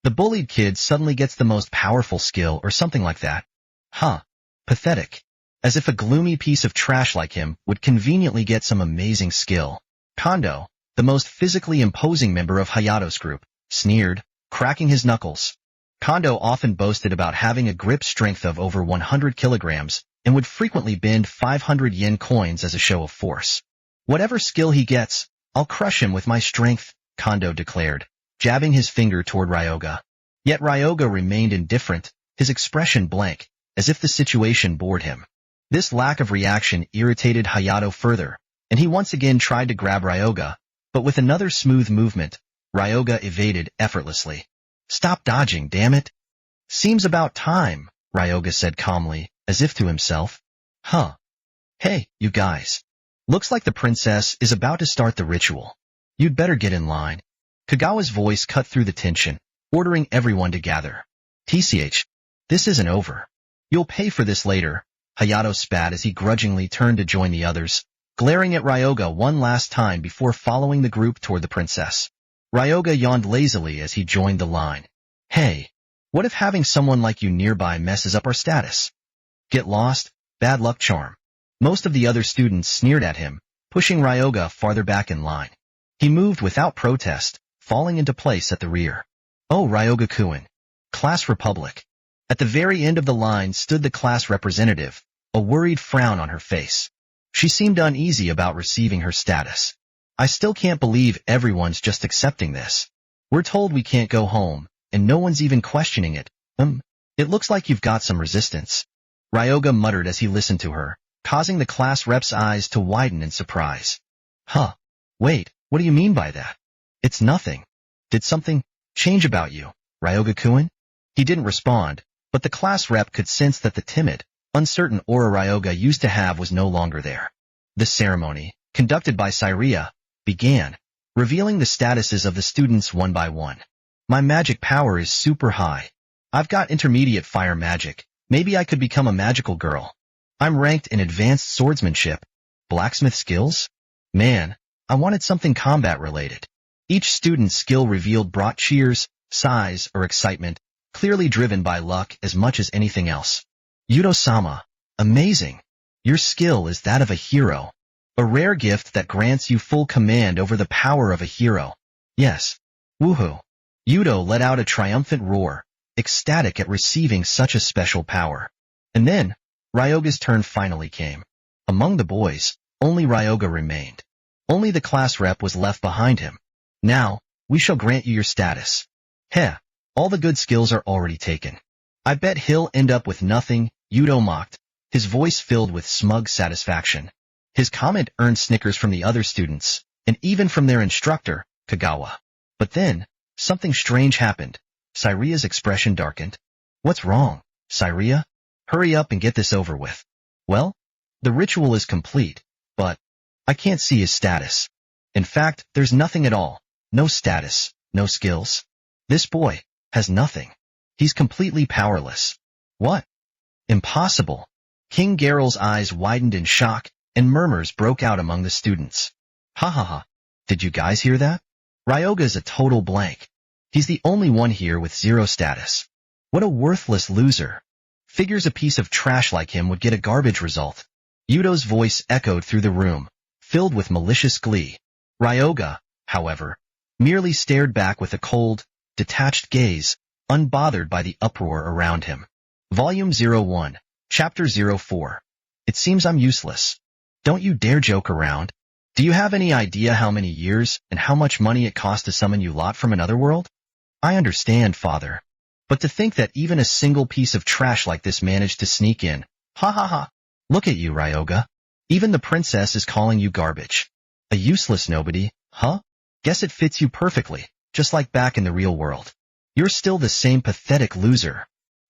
The bullied kid suddenly gets the most powerful skill or something like that. Huh. Pathetic. As if a gloomy piece of trash like him would conveniently get some amazing skill. Kondo, the most physically imposing member of Hayato's group, sneered, cracking his knuckles. Kondo often boasted about having a grip strength of over 100 kilograms and would frequently bend 500 yen coins as a show of force. Whatever skill he gets, I'll crush him with my strength, Kondo declared, jabbing his finger toward Ryoga. Yet Ryoga remained indifferent, his expression blank, as if the situation bored him. This lack of reaction irritated Hayato further, and he once again tried to grab Ryoga, but with another smooth movement, Ryoga evaded effortlessly. Stop dodging, damn it. Seems about time, Ryoga said calmly, as if to himself. Huh. Hey, you guys. Looks like the princess is about to start the ritual. You'd better get in line. Kagawa's voice cut through the tension, ordering everyone to gather. TCH. This isn't over. You'll pay for this later, Hayato spat as he grudgingly turned to join the others, glaring at Ryoga one last time before following the group toward the princess. Ryoga yawned lazily as he joined the line. Hey, what if having someone like you nearby messes up our status? Get lost, bad luck charm. Most of the other students sneered at him, pushing Ryoga farther back in line. He moved without protest, falling into place at the rear. Oh, Ryoga-kun. Class Republic. At the very end of the line stood the class representative, a worried frown on her face. She seemed uneasy about receiving her status. I still can't believe everyone's just accepting this. We're told we can't go home, and no one's even questioning it. It looks like you've got some resistance. Ryoga muttered as he listened to her, causing the class rep's eyes to widen in surprise. Huh. Wait, what do you mean by that? It's nothing. Did something change about you, Ryoga-kun? He didn't respond, but the class rep could sense that the timid, uncertain aura Ryoga used to have was no longer there. The ceremony, conducted by Syria, began, revealing the statuses of the students one by one. My magic power is super high. I've got intermediate fire magic. Maybe I could become a magical girl. I'm ranked in advanced swordsmanship. Blacksmith skills? Man, I wanted something combat-related. Each student's skill revealed brought cheers, sighs, or excitement, clearly driven by luck as much as anything else. Yudo-sama, amazing. Your skill is that of a hero. A rare gift that grants you full command over the power of a hero. Yes. Woohoo. Yudo let out a triumphant roar, ecstatic at receiving such a special power. And then, Ryoga's turn finally came. Among the boys, only Ryoga remained. Only the class rep was left behind him. Now, we shall grant you your status. Heh, all the good skills are already taken. I bet he'll end up with nothing, Yudo mocked, his voice filled with smug satisfaction. His comment earned snickers from the other students, and even from their instructor, Kagawa. But then, something strange happened. Cyria's expression darkened. What's wrong, Cyria? Hurry up and get this over with. Well, the ritual is complete, but I can't see his status. In fact, there's nothing at all. No status, no skills. This boy has nothing. He's completely powerless. What? Impossible. King Geralt's eyes widened in shock, and murmurs broke out among the students. Ha ha ha. Did you guys hear that? Ryoga is a total blank. He's the only one here with zero status. What a worthless loser. Figures a piece of trash like him would get a garbage result. Yudo's voice echoed through the room, filled with malicious glee. Ryoga, however, merely stared back with a cold, detached gaze, unbothered by the uproar around him. Volume 01, Chapter 04. It seems I'm useless. Don't you dare joke around. Do you have any idea how many years and how much money it costs to summon you lot from another world? I understand, father. But to think that even a single piece of trash like this managed to sneak in. Ha ha ha. Look at you, Ryoga. Even the princess is calling you garbage. A useless nobody, huh? Guess it fits you perfectly, just like back in the real world. You're still the same pathetic loser.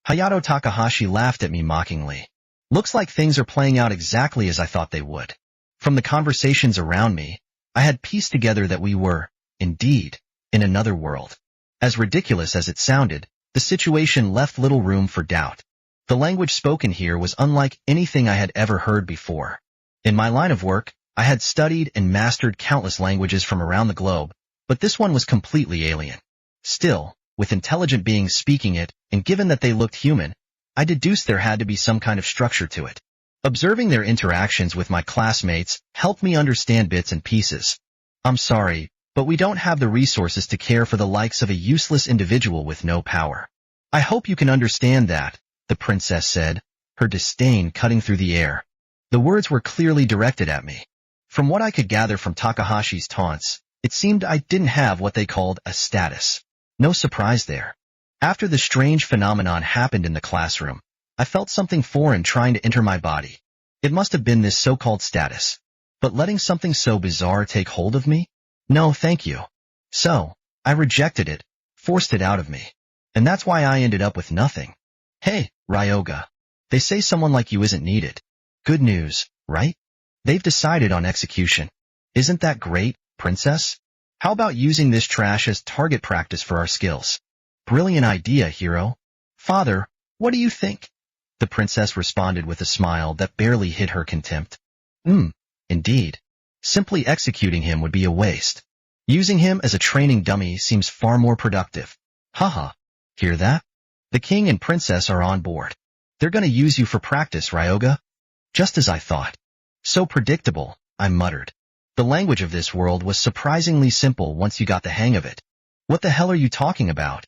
Hayato Takahashi laughed at me mockingly. Looks like things are playing out exactly as I thought they would. From the conversations around me, I had pieced together that we were, indeed, in another world. As ridiculous as it sounded, the situation left little room for doubt. The language spoken here was unlike anything I had ever heard before. In my line of work, I had studied and mastered countless languages from around the globe, but this one was completely alien. Still, with intelligent beings speaking it, and given that they looked human, I deduced there had to be some kind of structure to it. Observing their interactions with my classmates helped me understand bits and pieces. I'm sorry, but we don't have the resources to care for the likes of a useless individual with no power. I hope you can understand that, the princess said, her disdain cutting through the air. The words were clearly directed at me. From what I could gather from Takahashi's taunts, it seemed I didn't have what they called a status. No surprise there. After the strange phenomenon happened in the classroom, I felt something foreign trying to enter my body. It must have been this so-called status. But letting something so bizarre take hold of me? No, thank you. So, I rejected it, forced it out of me. And that's why I ended up with nothing. Hey, Ryoga. They say someone like you isn't needed. Good news, right? They've decided on execution. Isn't that great, princess? How about using this trash as target practice for our skills? Brilliant idea, hero. Father, what do you think? The princess responded with a smile that barely hid her contempt. Indeed. Simply executing him would be a waste. Using him as a training dummy seems far more productive. Haha. Hear that? The king and princess are on board. They're gonna use you for practice, Ryoga. Just as I thought. So predictable, I muttered. The language of this world was surprisingly simple once you got the hang of it. What the hell are you talking about?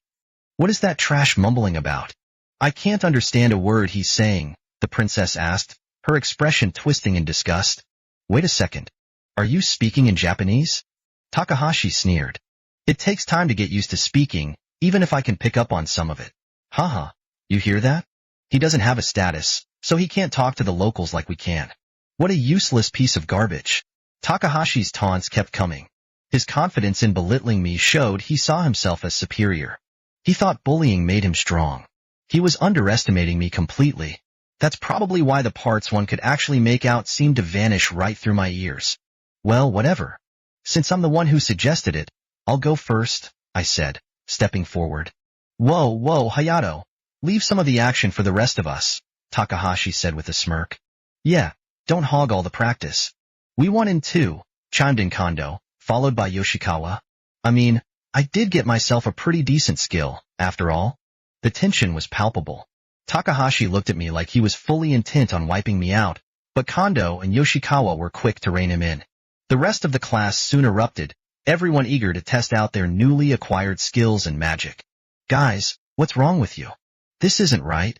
What is that trash mumbling about? I can't understand a word he's saying, the princess asked, her expression twisting in disgust. Wait a second. Are you speaking in Japanese? Takahashi sneered. It takes time to get used to speaking, even if I can pick up on some of it. Haha, you hear that? He doesn't have a status, so he can't talk to the locals like we can. What a useless piece of garbage. Takahashi's taunts kept coming. His confidence in belittling me showed he saw himself as superior. He thought bullying made him strong. He was underestimating me completely. That's probably why the parts one could actually make out seemed to vanish right through my ears. Well, whatever. Since I'm the one who suggested it, I'll go first, I said, stepping forward. Whoa, Hayato. Leave some of the action for the rest of us, Takahashi said with a smirk. Yeah, don't hog all the practice. We won in 2, chimed in Kondo, followed by Yoshikawa. I mean, I did get myself a pretty decent skill, after all. The tension was palpable. Takahashi looked at me like he was fully intent on wiping me out, but Kondo and Yoshikawa were quick to rein him in. The rest of the class soon erupted, everyone eager to test out their newly acquired skills and magic. Guys, What's wrong with you? This isn't right.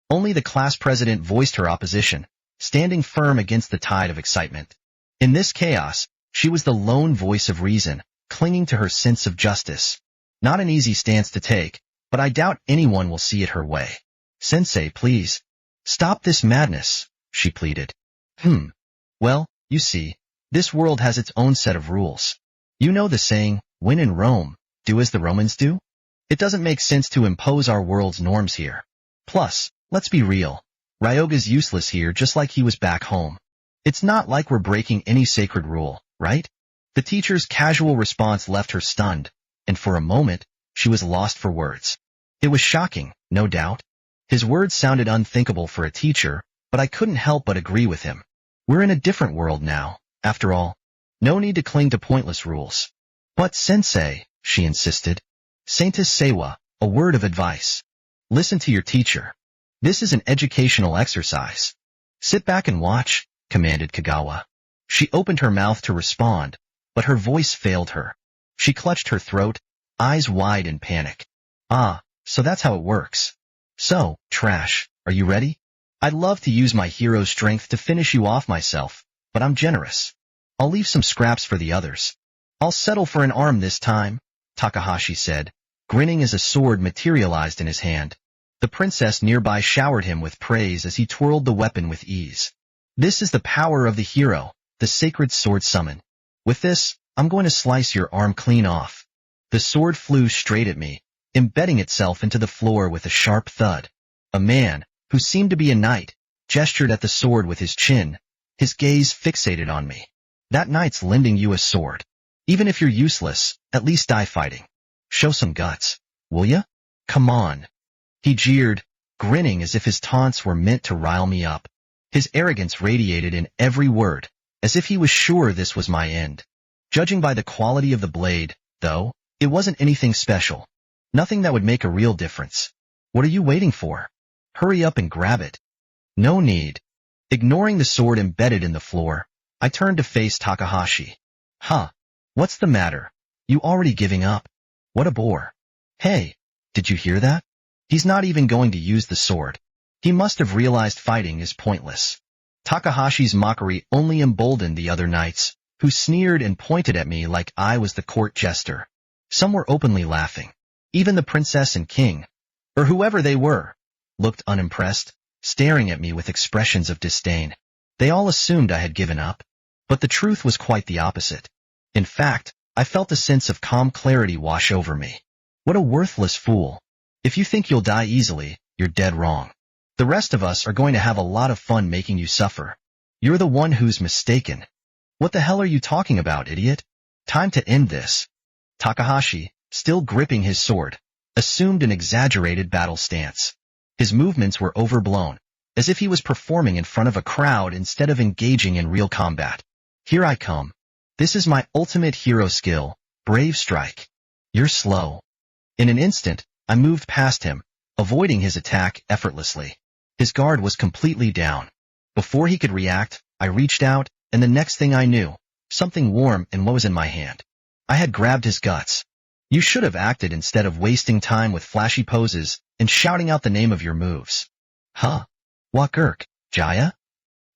Only the class president voiced her opposition, standing firm against the tide of excitement. In this chaos, she was the lone voice of reason, clinging to her sense of justice. Not an easy stance to take, but I doubt anyone will see it her way. Sensei, please. Stop this madness, she pleaded. Well, you see, this world has its own set of rules. You know the saying, when in Rome, do as the Romans do? It doesn't make sense to impose our world's norms here. Plus, let's be real. Ryoga's useless here just like he was back home. It's not like we're breaking any sacred rule, right? The teacher's casual response left her stunned, and for a moment, she was lost for words. It was shocking, no doubt. His words sounded unthinkable for a teacher, but I couldn't help but agree with him. We're in a different world now, after all. No need to cling to pointless rules. But sensei, she insisted. Saintis Sewa, a word of advice. Listen to your teacher. This is an educational exercise. Sit back and watch, commanded Kagawa. She opened her mouth to respond, but her voice failed her. She clutched her throat, eyes wide in panic. Ah, so that's how it works. So, Trash, are you ready? I'd love to use my hero strength to finish you off myself, but I'm generous. I'll leave some scraps for the others. I'll settle for an arm this time, Takahashi said, grinning as a sword materialized in his hand. The princess nearby showered him with praise as he twirled the weapon with ease. This is the power of the hero, the sacred sword summon. With this, I'm going to slice your arm clean off. The sword flew straight at me, embedding itself into the floor with a sharp thud. A man, who seemed to be a knight, gestured at the sword with his chin, his gaze fixated on me. That knight's lending you a sword. Even if you're useless, at least die fighting. Show some guts, will ya? Come on. He jeered, grinning as if his taunts were meant to rile me up. His arrogance radiated in every word, as if he was sure this was my end. Judging by the quality of the blade, though, it wasn't anything special. Nothing that would make a real difference. What are you waiting for? Hurry up and grab it. No need. Ignoring the sword embedded in the floor, I turned to face Takahashi. Huh. What's the matter? You already giving up? What a bore. Hey, did you hear that? He's not even going to use the sword. He must have realized fighting is pointless. Takahashi's mockery only emboldened the other knights, who sneered and pointed at me like I was the court jester. Some were openly laughing. Even the princess and king, or whoever they were, looked unimpressed, staring at me with expressions of disdain. They all assumed I had given up. But the truth was quite the opposite. In fact, I felt a sense of calm clarity wash over me. What a worthless fool. If you think you'll die easily, you're dead wrong. The rest of us are going to have a lot of fun making you suffer. You're the one who's mistaken. What the hell are you talking about, idiot? Time to end this. Takahashi, still gripping his sword, assumed an exaggerated battle stance. His movements were overblown, as if he was performing in front of a crowd instead of engaging in real combat. Here I come. This is my ultimate hero skill, Brave Strike. You're slow. In an instant, I moved past him, avoiding his attack effortlessly. His guard was completely down. Before he could react, I reached out, and the next thing I knew, something warm and what was in my hand. I had grabbed his guts. You should have acted instead of wasting time with flashy poses and shouting out the name of your moves. Huh? What gurk, Jaya?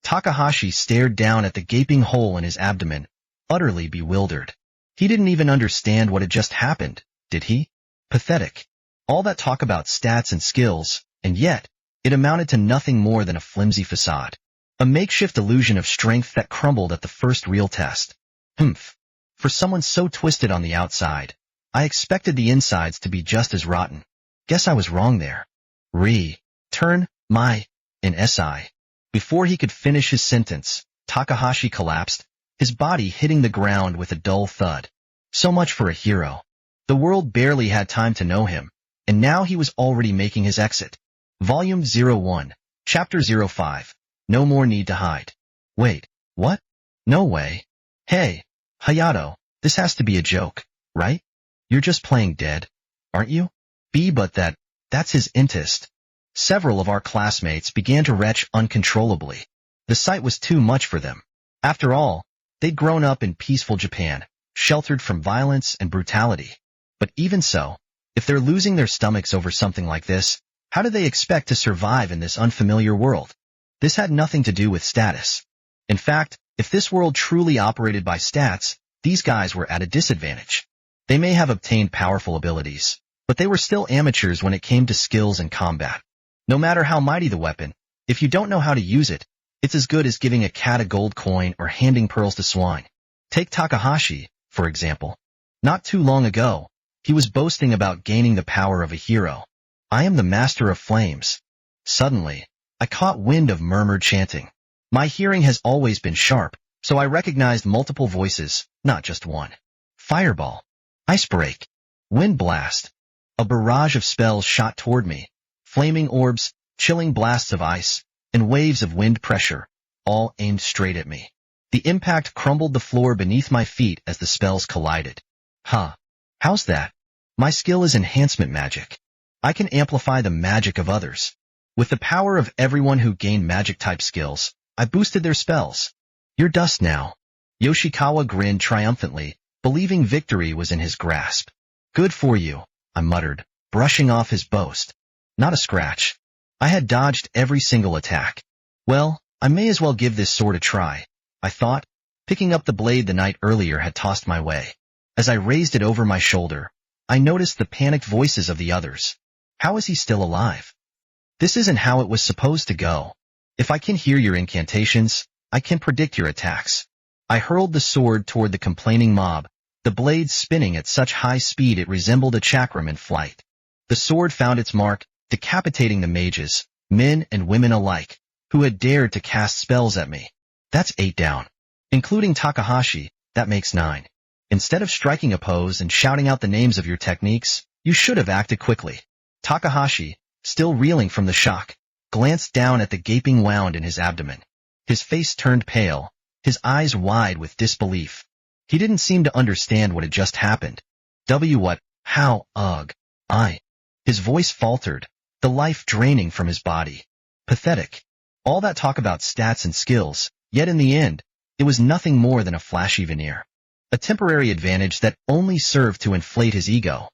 Takahashi stared down at the gaping hole in his abdomen, utterly bewildered. He didn't even understand what had just happened, did he? Pathetic. All that talk about stats and skills, and yet, it amounted to nothing more than a flimsy facade. A makeshift illusion of strength that crumbled at the first real test. Humph. For someone so twisted on the outside, I expected the insides to be just as rotten. Guess I was wrong there. Turn, in SI. Before he could finish his sentence, Takahashi collapsed, his body hitting the ground with a dull thud. So much for a hero. The world barely had time to know him, and now he was already making his exit. Volume 01, Chapter 05. No more need to hide. Wait, what? No way. Hey, Hayato, this has to be a joke, right? You're just playing dead, aren't you? But that's his intist. Several of our classmates began to retch uncontrollably. The sight was too much for them. After all, they'd grown up in peaceful Japan, sheltered from violence and brutality. But even so, If they're losing their stomachs over something like this, how do they expect to survive in this unfamiliar world? This had nothing to do with status. In fact, if this world truly operated by stats, these guys were at a disadvantage. They may have obtained powerful abilities, but they were still amateurs when it came to skills and combat. No matter how mighty the weapon, if you don't know how to use it, it's as good as giving a cat a gold coin or handing pearls to swine. Take Takahashi, for example. Not too long ago, he was boasting about gaining the power of a hero. I am the master of flames. Suddenly, I caught wind of murmured chanting. My hearing has always been sharp, so I recognized multiple voices, not just one. Fireball. Ice break. Wind blast. A barrage of spells shot toward me. Flaming orbs, chilling blasts of ice, and waves of wind pressure, all aimed straight at me. The impact crumbled the floor beneath my feet as the spells collided. Huh. How's that? My skill is enhancement magic. I can amplify the magic of others. With the power of everyone who gained magic-type skills, I boosted their spells. You're dust now. Yoshikawa grinned triumphantly, believing victory was in his grasp. Good for you, I muttered, brushing off his boast. Not a scratch. I had dodged every single attack. Well, I may as well give this sword a try, I thought, picking up the blade the night earlier had tossed my way. As I raised it over my shoulder, I noticed the panicked voices of the others. How is he still alive? This isn't how it was supposed to go. If I can hear your incantations, I can predict your attacks. I hurled the sword toward the complaining mob, the blade spinning at such high speed it resembled a chakram in flight. The sword found its mark, decapitating the mages, men and women alike, who had dared to cast spells at me. That's 8 down. Including Takahashi, that makes 9. Instead of striking a pose and shouting out the names of your techniques, you should have acted quickly. Takahashi, still reeling from the shock, glanced down at the gaping wound in his abdomen. His face turned pale, his eyes wide with disbelief. He didn't seem to understand what had just happened. What? How? Ugh. His voice faltered, the life draining from his body. Pathetic. All that talk about stats and skills, yet in the end, it was nothing more than a flashy veneer. A temporary advantage that only served to inflate his ego.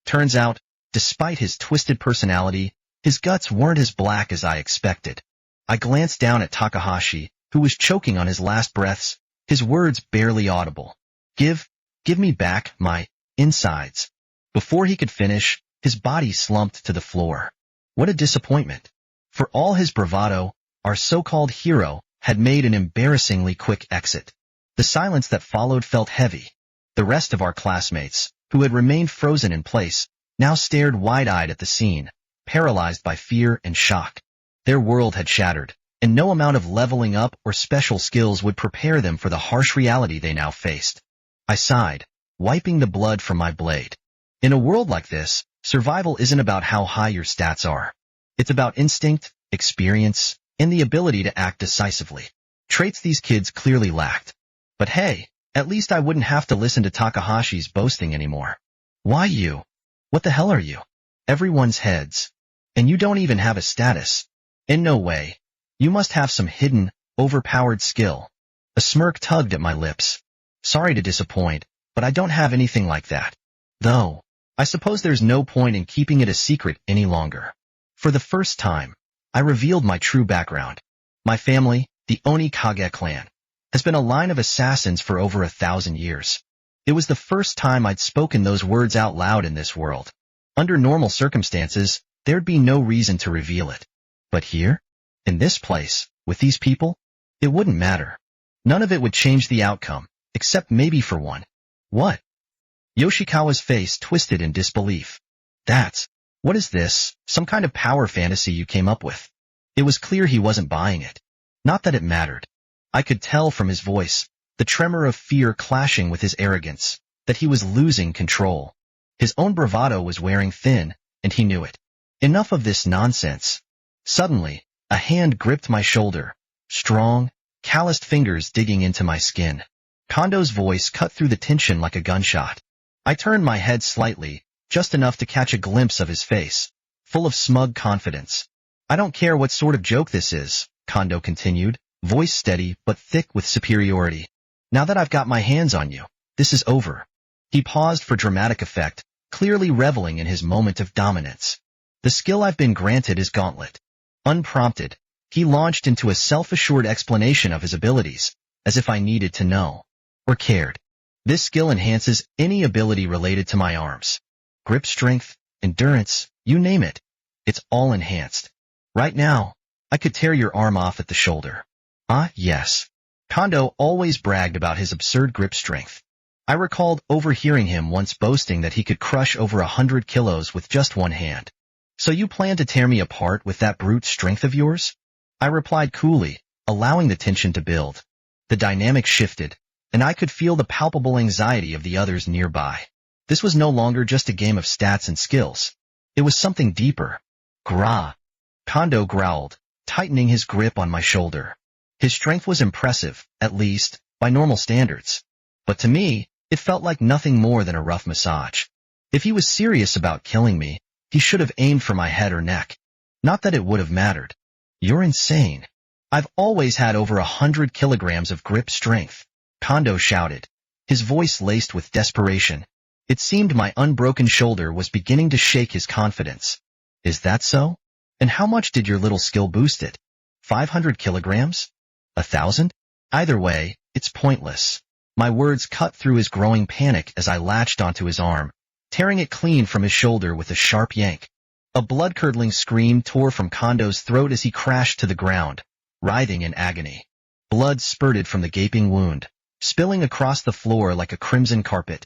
Turns out, despite his twisted personality, his guts weren't as black as I expected. I glanced down at Takahashi, who was choking on his last breaths, his words barely audible. Give me back my insides. Before he could finish, his body slumped to the floor. What a disappointment. For all his bravado, our so-called hero had made an embarrassingly quick exit. The silence that followed felt heavy. The rest of our classmates, who had remained frozen in place, now stared wide-eyed at the scene, paralyzed by fear and shock. Their world had shattered, and no amount of leveling up or special skills would prepare them for the harsh reality they now faced. I sighed, wiping the blood from my blade. In a world like this, survival isn't about how high your stats are. It's about instinct, experience, and the ability to act decisively. Traits these kids clearly lacked. But hey, at least I wouldn't have to listen to Takahashi's boasting anymore. Why you? What the hell are you? Everyone's heads. And you don't even have a status. In no way. You must have some hidden, overpowered skill. A smirk tugged at my lips. Sorry to disappoint, but I don't have anything like that. Though, I suppose there's no point in keeping it a secret any longer. For the first time, I revealed my true background. My family, the Oni Kage clan, has been a line of assassins for over 1,000 years. It was the first time I'd spoken those words out loud in this world. Under normal circumstances, there'd be no reason to reveal it. But here, in this place, with these people, it wouldn't matter. None of it would change the outcome, except maybe for one. What? Yoshikawa's face twisted in disbelief. What is this, some kind of power fantasy you came up with? It was clear he wasn't buying it. Not that it mattered. I could tell from his voice, the tremor of fear clashing with his arrogance, that he was losing control. His own bravado was wearing thin, and he knew it. Enough of this nonsense. Suddenly, a hand gripped my shoulder, strong, calloused fingers digging into my skin. Kondo's voice cut through the tension like a gunshot. I turned my head slightly, just enough to catch a glimpse of his face, full of smug confidence. I don't care what sort of joke this is, Kondo continued, voice steady but thick with superiority. Now that I've got my hands on you, this is over. He paused for dramatic effect, clearly reveling in his moment of dominance. The skill I've been granted is Gauntlet. Unprompted, he launched into a self-assured explanation of his abilities, as if I needed to know or cared. This skill enhances any ability related to my arms. Grip strength, endurance, you name it. It's all enhanced. Right now, I could tear your arm off at the shoulder. Ah, yes. Kondo always bragged about his absurd grip strength. I recalled overhearing him once boasting that he could crush over 100 kilos with just one hand. So you plan to tear me apart with that brute strength of yours? I replied coolly, allowing the tension to build. The dynamic shifted, and I could feel the palpable anxiety of the others nearby. This was no longer just a game of stats and skills. It was something deeper. Grah! Kondo growled, tightening his grip on my shoulder. His strength was impressive, at least, by normal standards. But to me, it felt like nothing more than a rough massage. If he was serious about killing me, he should have aimed for my head or neck. Not that it would have mattered. You're insane. I've always had over 100 kilograms of grip strength, Kondo shouted, his voice laced with desperation. It seemed my unbroken shoulder was beginning to shake his confidence. Is that so? And how much did your little skill boost it? 500 kilograms? 1,000? Either way, it's pointless. My words cut through his growing panic as I latched onto his arm, tearing it clean from his shoulder with a sharp yank. A blood-curdling scream tore from Kondo's throat as he crashed to the ground, writhing in agony. Blood spurted from the gaping wound, spilling across the floor like a crimson carpet.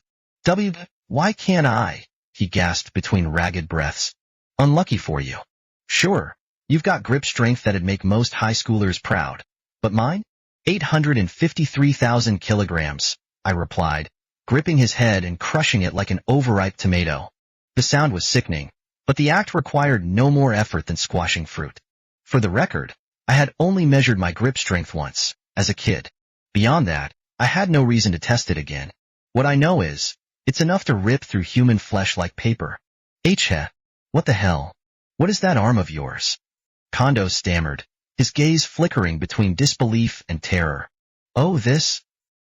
Why can't I? He gasped between ragged breaths. Unlucky for you. Sure, you've got grip strength that'd make most high schoolers proud. But mine? 853,000 kilograms, I replied, gripping his head and crushing it like an overripe tomato. The sound was sickening, but the act required no more effort than squashing fruit. For the record, I had only measured my grip strength once, as a kid. Beyond that, I had no reason to test it again. What I know is, it's enough to rip through human flesh like paper. What the hell? What is that arm of yours? Kondo stammered, his gaze flickering between disbelief and terror. Oh, this?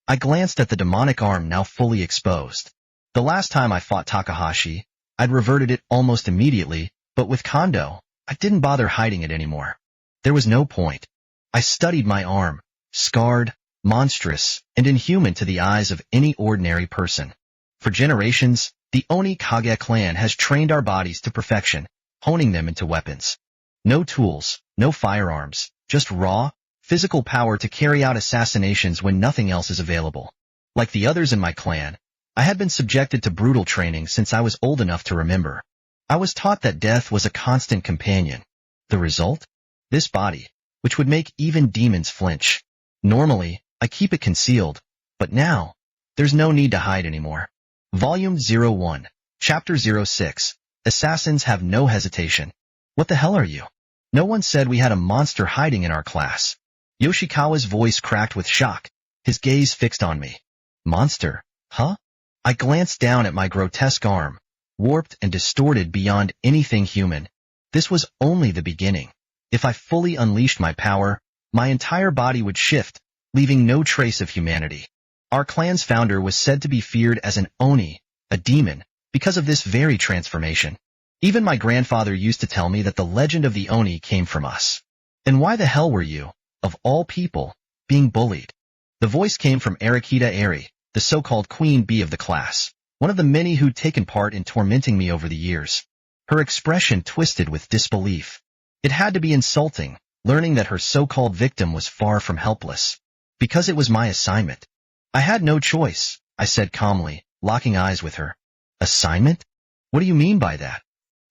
I glanced at the demonic arm now fully exposed. The last time I fought Takahashi, I'd reverted it almost immediately, but with Kondo, I didn't bother hiding it anymore. There was no point. I studied my arm, scarred, monstrous, and inhuman to the eyes of any ordinary person. For generations, the Oni Kage clan has trained our bodies to perfection, honing them into weapons. No tools, no firearms, just raw, physical power to carry out assassinations when nothing else is available. Like the others in my clan, I had been subjected to brutal training since I was old enough to remember. I was taught that death was a constant companion. The result? This body, which would make even demons flinch. Normally, I keep it concealed, but now, there's no need to hide anymore. Volume 01, Chapter 06, Assassins Have No Hesitation. What the hell are you? No one said we had a monster hiding in our class. Yoshikawa's voice cracked with shock, his gaze fixed on me. Monster? Huh? I glanced down at my grotesque arm, warped and distorted beyond anything human. This was only the beginning. If I fully unleashed my power, my entire body would shift, leaving no trace of humanity. Our clan's founder was said to be feared as an Oni, a demon, because of this very transformation. Even my grandfather used to tell me that the legend of the Oni came from us. And why the hell were you, of all people, being bullied? The voice came from Arakita Eerie, the so-called queen bee of the class, one of the many who'd taken part in tormenting me over the years. Her expression twisted with disbelief. It had to be insulting, learning that her so-called victim was far from helpless. Because it was my assignment. I had no choice, I said calmly, locking eyes with her. Assignment? What do you mean by that?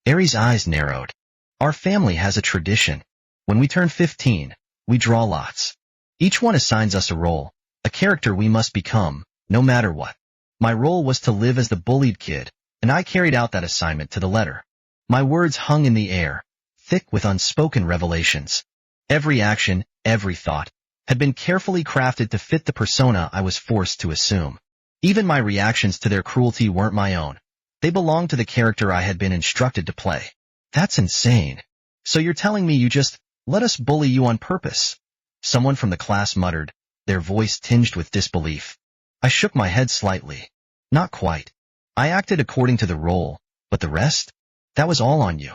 Aries' eyes narrowed. Our family has a tradition. When we turn 15, we draw lots. Each one assigns us a role, a character we must become, no matter what. My role was to live as the bullied kid, and I carried out that assignment to the letter. My words hung in the air, thick with unspoken revelations. Every action, every thought, had been carefully crafted to fit the persona I was forced to assume. Even my reactions to their cruelty weren't my own. They belonged to the character I had been instructed to play. That's insane. So you're telling me you just let us bully you on purpose? Someone from the class muttered, their voice tinged with disbelief. I shook my head slightly. Not quite. I acted according to the role, but the rest? That was all on you.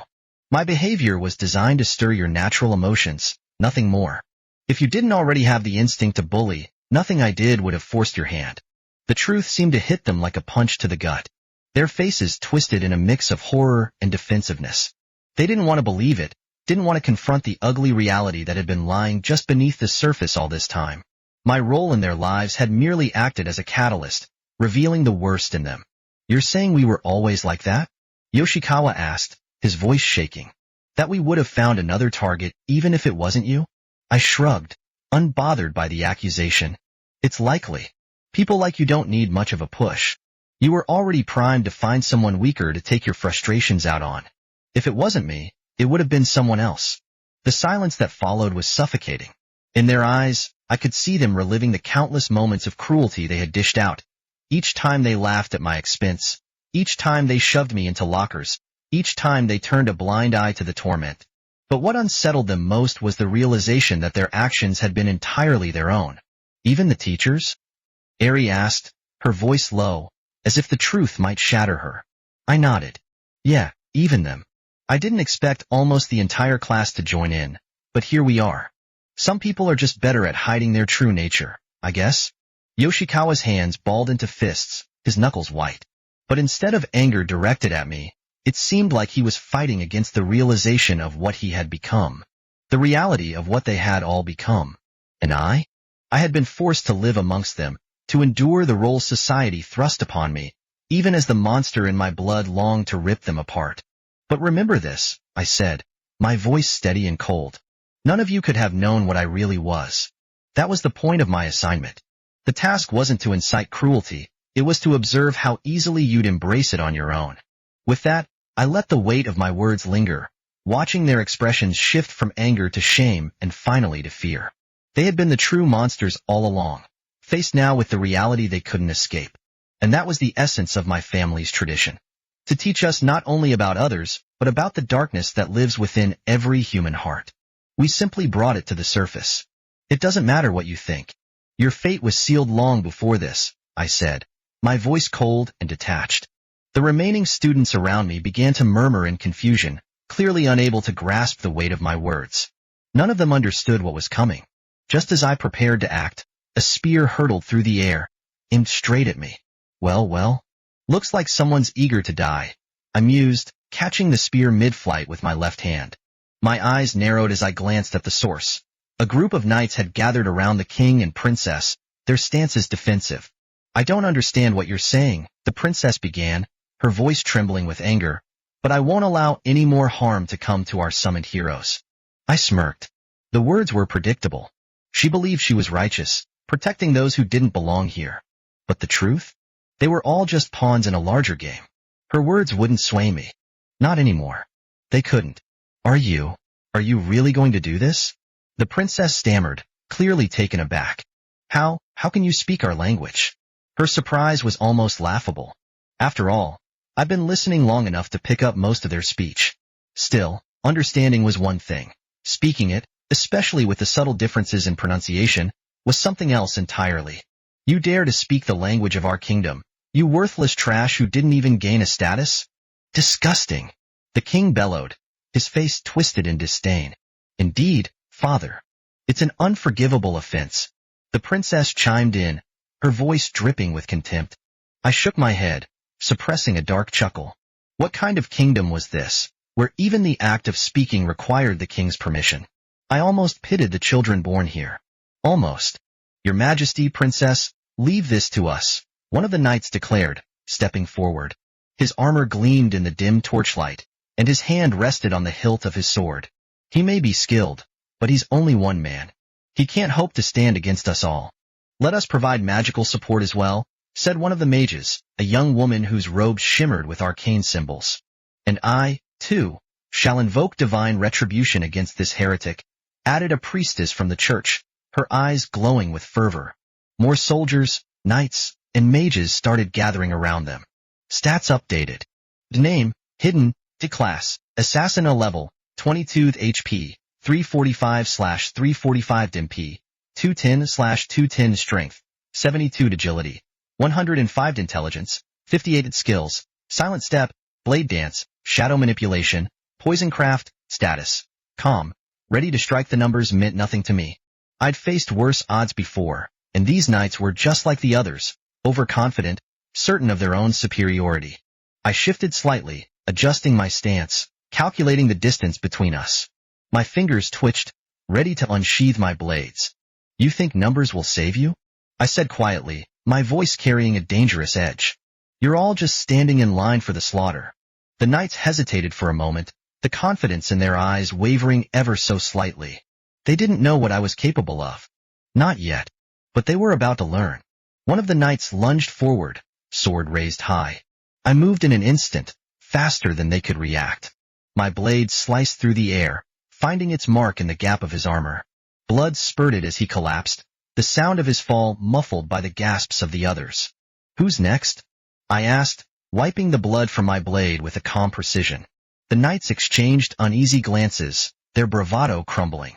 My behavior was designed to stir your natural emotions, nothing more. If you didn't already have the instinct to bully, nothing I did would have forced your hand. The truth seemed to hit them like a punch to the gut. Their faces twisted in a mix of horror and defensiveness. They didn't want to believe it, didn't want to confront the ugly reality that had been lying just beneath the surface all this time. My role in their lives had merely acted as a catalyst, revealing the worst in them. You're saying we were always like that? Yoshikawa asked, his voice shaking. That we would have found another target even if it wasn't you? I shrugged, unbothered by the accusation. It's likely. People like you don't need much of a push. You were already primed to find someone weaker to take your frustrations out on. If it wasn't me, it would have been someone else. The silence that followed was suffocating. In their eyes, I could see them reliving the countless moments of cruelty they had dished out. Each time they laughed at my expense, each time they shoved me into lockers, each time they turned a blind eye to the torment. But what unsettled them most was the realization that their actions had been entirely their own. Even the teachers? Eerie asked, her voice low, as if the truth might shatter her. I nodded. Yeah, even them. I didn't expect almost the entire class to join in, but here we are. Some people are just better at hiding their true nature, I guess. Yoshikawa's hands balled into fists, his knuckles white. But instead of anger directed at me, it seemed like he was fighting against the realization of what he had become. The reality of what they had all become. And I had been forced to live amongst them, to endure the role society thrust upon me, even as the monster in my blood longed to rip them apart. But remember this, I said, my voice steady and cold. None of you could have known what I really was. That was the point of my assignment. The task wasn't to incite cruelty, it was to observe how easily you'd embrace it on your own. With that, I let the weight of my words linger, watching their expressions shift from anger to shame and finally to fear. They had been the true monsters all along, faced now with the reality they couldn't escape. And that was the essence of my family's tradition. To teach us not only about others, but about the darkness that lives within every human heart. We simply brought it to the surface. It doesn't matter what you think. Your fate was sealed long before this, I said, my voice cold and detached. The remaining students around me began to murmur in confusion, clearly unable to grasp the weight of my words. None of them understood what was coming. Just as I prepared to act, a spear hurtled through the air, aimed straight at me. Well, looks like someone's eager to die, I mused, catching the spear mid-flight with my left hand. My eyes narrowed as I glanced at the source. A group of knights had gathered around the king and princess, their stances defensive. I don't understand what you're saying, the princess began, her voice trembling with anger, but I won't allow any more harm to come to our summoned heroes. I smirked. The words were predictable. She believed she was righteous, protecting those who didn't belong here. But the truth? They were all just pawns in a larger game. Her words wouldn't sway me. Not anymore. They couldn't. Are you really going to do this? The princess stammered, clearly taken aback. How can you speak our language? Her surprise was almost laughable. After all, I've been listening long enough to pick up most of their speech. Still, understanding was one thing. Speaking it, especially with the subtle differences in pronunciation, was something else entirely. You dare to speak the language of our kingdom, you worthless trash who didn't even gain a status? Disgusting! The king bellowed, his face twisted in disdain. Indeed, father. It's an unforgivable offense. The princess chimed in, her voice dripping with contempt. I shook my head, suppressing a dark chuckle. What kind of kingdom was this, where even the act of speaking required the king's permission? I almost pitied the children born here. Almost. Your Majesty, princess, leave this to us, one of the knights declared, stepping forward. His armor gleamed in the dim torchlight, and his hand rested on the hilt of his sword. He may be skilled, but he's only one man. He can't hope to stand against us all. Let us provide magical support as well, said one of the mages, a young woman whose robes shimmered with arcane symbols. And I, too, shall invoke divine retribution against this heretic, added a priestess from the church, her eyes glowing with fervor. More soldiers, knights, and mages started gathering around them. Stats updated. The name, hidden, class, assassin a level, 22 HP, 345/345 DMP, 210/210 strength, 72 agility, 105 intelligence, 58 skills, silent step, blade dance, shadow manipulation, poison craft, status, calm, ready to strike. The numbers meant nothing to me. I'd faced worse odds before, and these knights were just like the others, overconfident, certain of their own superiority. I shifted slightly, adjusting my stance, calculating the distance between us. My fingers twitched, ready to unsheathe my blades. You think numbers will save you? I said quietly, my voice carrying a dangerous edge. You're all just standing in line for the slaughter. The knights hesitated for a moment, the confidence in their eyes wavering ever so slightly. They didn't know what I was capable of. Not yet. But they were about to learn. One of the knights lunged forward, sword raised high. I moved in an instant, faster than they could react. My blade sliced through the air, finding its mark in the gap of his armor. Blood spurted as he collapsed, the sound of his fall muffled by the gasps of the others. Who's next? I asked, wiping the blood from my blade with a calm precision. The knights exchanged uneasy glances, their bravado crumbling.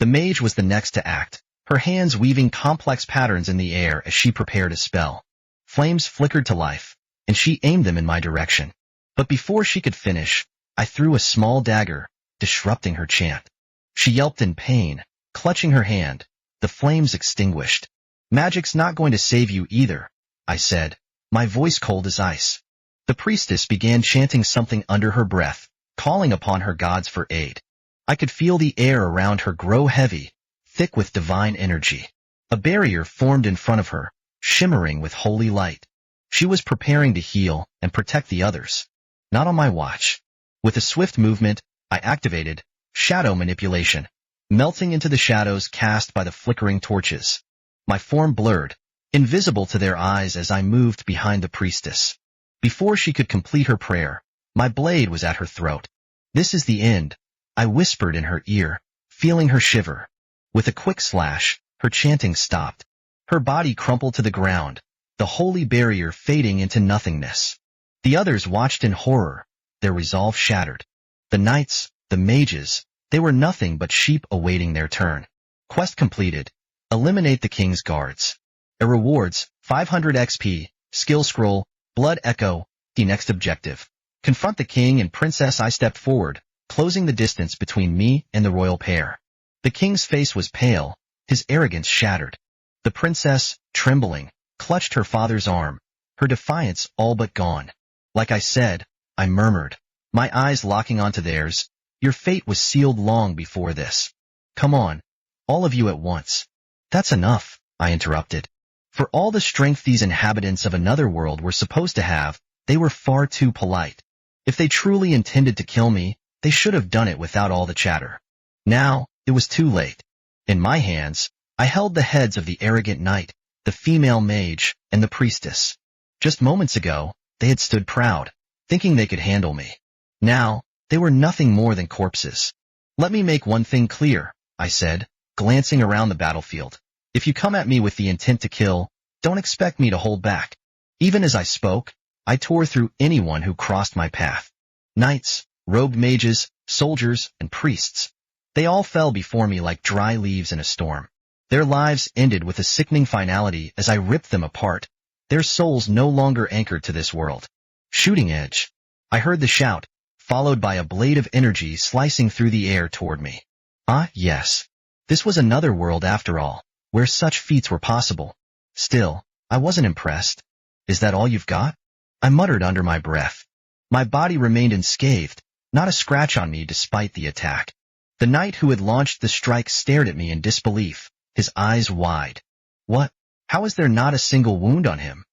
The mage was the next to act, her hands weaving complex patterns in the air as she prepared a spell. Flames flickered to life, and she aimed them in my direction. But before she could finish, I threw a small dagger, disrupting her chant. She yelped in pain, clutching her hand. The flames extinguished. Magic's not going to save you either, I said, my voice cold as ice. The priestess began chanting something under her breath, calling upon her gods for aid. I could feel the air around her grow heavy, thick with divine energy. A barrier formed in front of her, shimmering with holy light. She was preparing to heal and protect the others. Not on my watch. With a swift movement, I activated shadow manipulation, melting into the shadows cast by the flickering torches. My form blurred, invisible to their eyes as I moved behind the priestess. Before she could complete her prayer, my blade was at her throat. This is the end, I whispered in her ear, feeling her shiver. With a quick slash, her chanting stopped. Her body crumpled to the ground, the holy barrier fading into nothingness. The others watched in horror, their resolve shattered. The knights, the mages, they were nothing but sheep awaiting their turn. Quest completed. Eliminate the king's guards. Rewards, 500 XP, skill scroll, blood echo. The next objective. Confront the king and princess. I stepped forward, closing the distance between me and the royal pair. The king's face was pale, his arrogance shattered. The princess, trembling, clutched her father's arm, her defiance all but gone. Like I said, I murmured, my eyes locking onto theirs, your fate was sealed long before this. Come on, all of you at once. That's enough, I interrupted. For all the strength these inhabitants of another world were supposed to have, they were far too polite. If they truly intended to kill me, they should have done it without all the chatter. Now, it was too late. In my hands, I held the heads of the arrogant knight, the female mage, and the priestess. Just moments ago, they had stood proud, thinking they could handle me. Now, they were nothing more than corpses. Let me make one thing clear, I said, glancing around the battlefield. If you come at me with the intent to kill, don't expect me to hold back. Even as I spoke, I tore through anyone who crossed my path. Knights, robed mages, soldiers, and priests. They all fell before me like dry leaves in a storm. Their lives ended with a sickening finality as I ripped them apart, their souls no longer anchored to this world. Shooting edge. I heard the shout, followed by a blade of energy slicing through the air toward me. Ah, yes. This was another world after all, where such feats were possible. Still, I wasn't impressed. Is that all you've got? I muttered under my breath. My body remained unscathed, not a scratch on me despite the attack. The knight who had launched the strike stared at me in disbelief, his eyes wide. What? How is there not a single wound on him?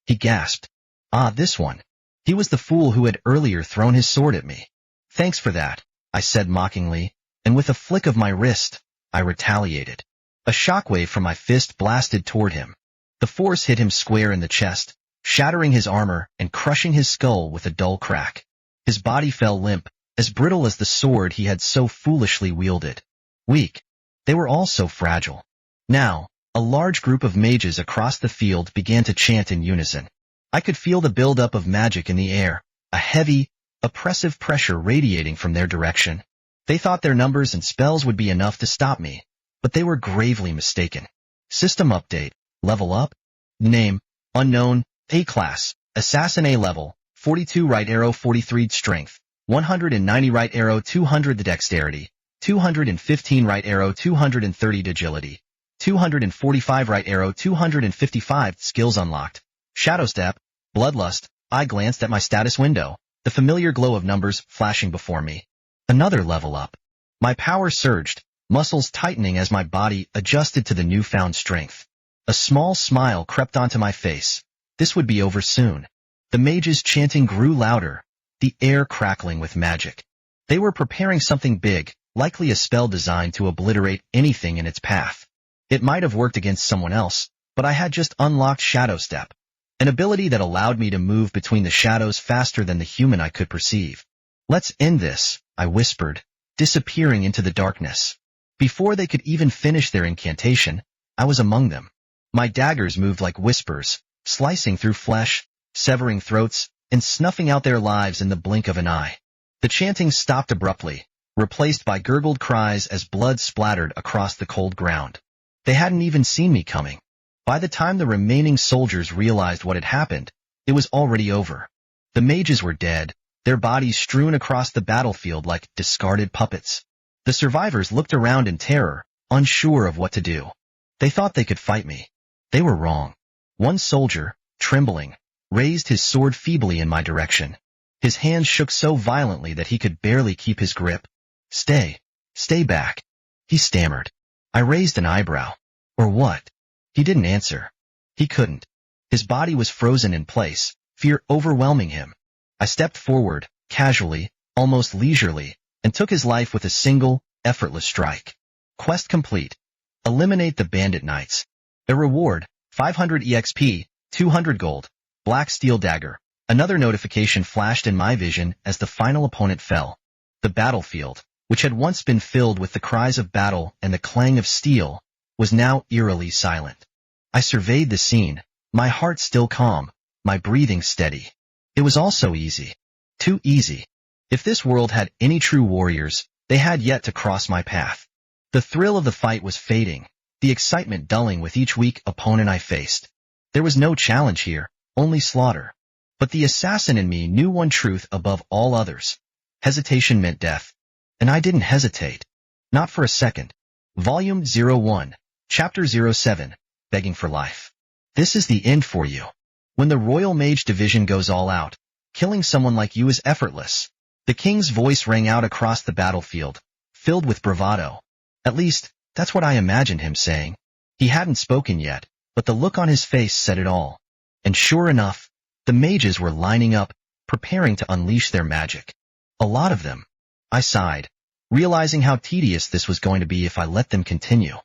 He gasped. Ah, this one. He was the fool who had earlier thrown his sword at me. Thanks for that, I said mockingly, and with a flick of my wrist, I retaliated. A shockwave from my fist blasted toward him. The force hit him square in the chest, shattering his armor and crushing his skull with a dull crack. His body fell limp, as brittle as the sword he had so foolishly wielded. Weak. They were all so fragile. Now, a large group of mages across the field began to chant in unison. I could feel the buildup of magic in the air, a heavy, oppressive pressure radiating from their direction. They thought their numbers and spells would be enough to stop me, but they were gravely mistaken. System update. Level up. Name, unknown, A class, Assassin A level, 42 right arrow 43 strength, 190 right arrow 200 dexterity, 215 right arrow 230 agility, 245 right arrow 255 skills unlocked. Shadow step, bloodlust. I glanced at my status window, the familiar glow of numbers flashing before me. Another level up. My power surged, muscles tightening as my body adjusted to the newfound strength. A small smile crept onto my face. This would be over soon. The mages' chanting grew louder, the air crackling with magic. They were preparing something big, likely a spell designed to obliterate anything in its path. It might have worked against someone else, but I had just unlocked Shadow Step, an ability that allowed me to move between the shadows faster than the human I could perceive. Let's end this, I whispered, disappearing into the darkness. Before they could even finish their incantation, I was among them. My daggers moved like whispers, slicing through flesh, severing throats, and snuffing out their lives in the blink of an eye. The chanting stopped abruptly, replaced by gurgled cries as blood splattered across the cold ground. They hadn't even seen me coming. By the time the remaining soldiers realized what had happened, it was already over. The mages were dead, their bodies strewn across the battlefield like discarded puppets. The survivors looked around in terror, unsure of what to do. They thought they could fight me. They were wrong. One soldier, trembling, raised his sword feebly in my direction. His hands shook so violently that he could barely keep his grip. Stay back, he stammered. I raised an eyebrow. Or what? He didn't answer. He couldn't. His body was frozen in place, fear overwhelming him. I stepped forward, casually, almost leisurely, and took his life with a single, effortless strike. Quest complete. Eliminate the bandit knights. A reward, 500 EXP, 200 gold, black steel dagger. Another notification flashed in my vision as the final opponent fell. The battlefield, which had once been filled with the cries of battle and the clang of steel, was now eerily silent. I surveyed the scene, my heart still calm, my breathing steady. It was all so easy. Too easy. If this world had any true warriors, they had yet to cross my path. The thrill of the fight was fading, the excitement dulling with each weak opponent I faced. There was no challenge here, only slaughter. But the assassin in me knew one truth above all others. Hesitation meant death. And I didn't hesitate. Not for a second. Volume 01, Chapter 07, Begging for Life. This is the end for you. When the Royal Mage Division goes all out, killing someone like you is effortless. The king's voice rang out across the battlefield, filled with bravado. At least, that's what I imagined him saying. He hadn't spoken yet, but the look on his face said it all. And sure enough, the mages were lining up, preparing to unleash their magic. A lot of them. I sighed, realizing how tedious this was going to be if I let them continue.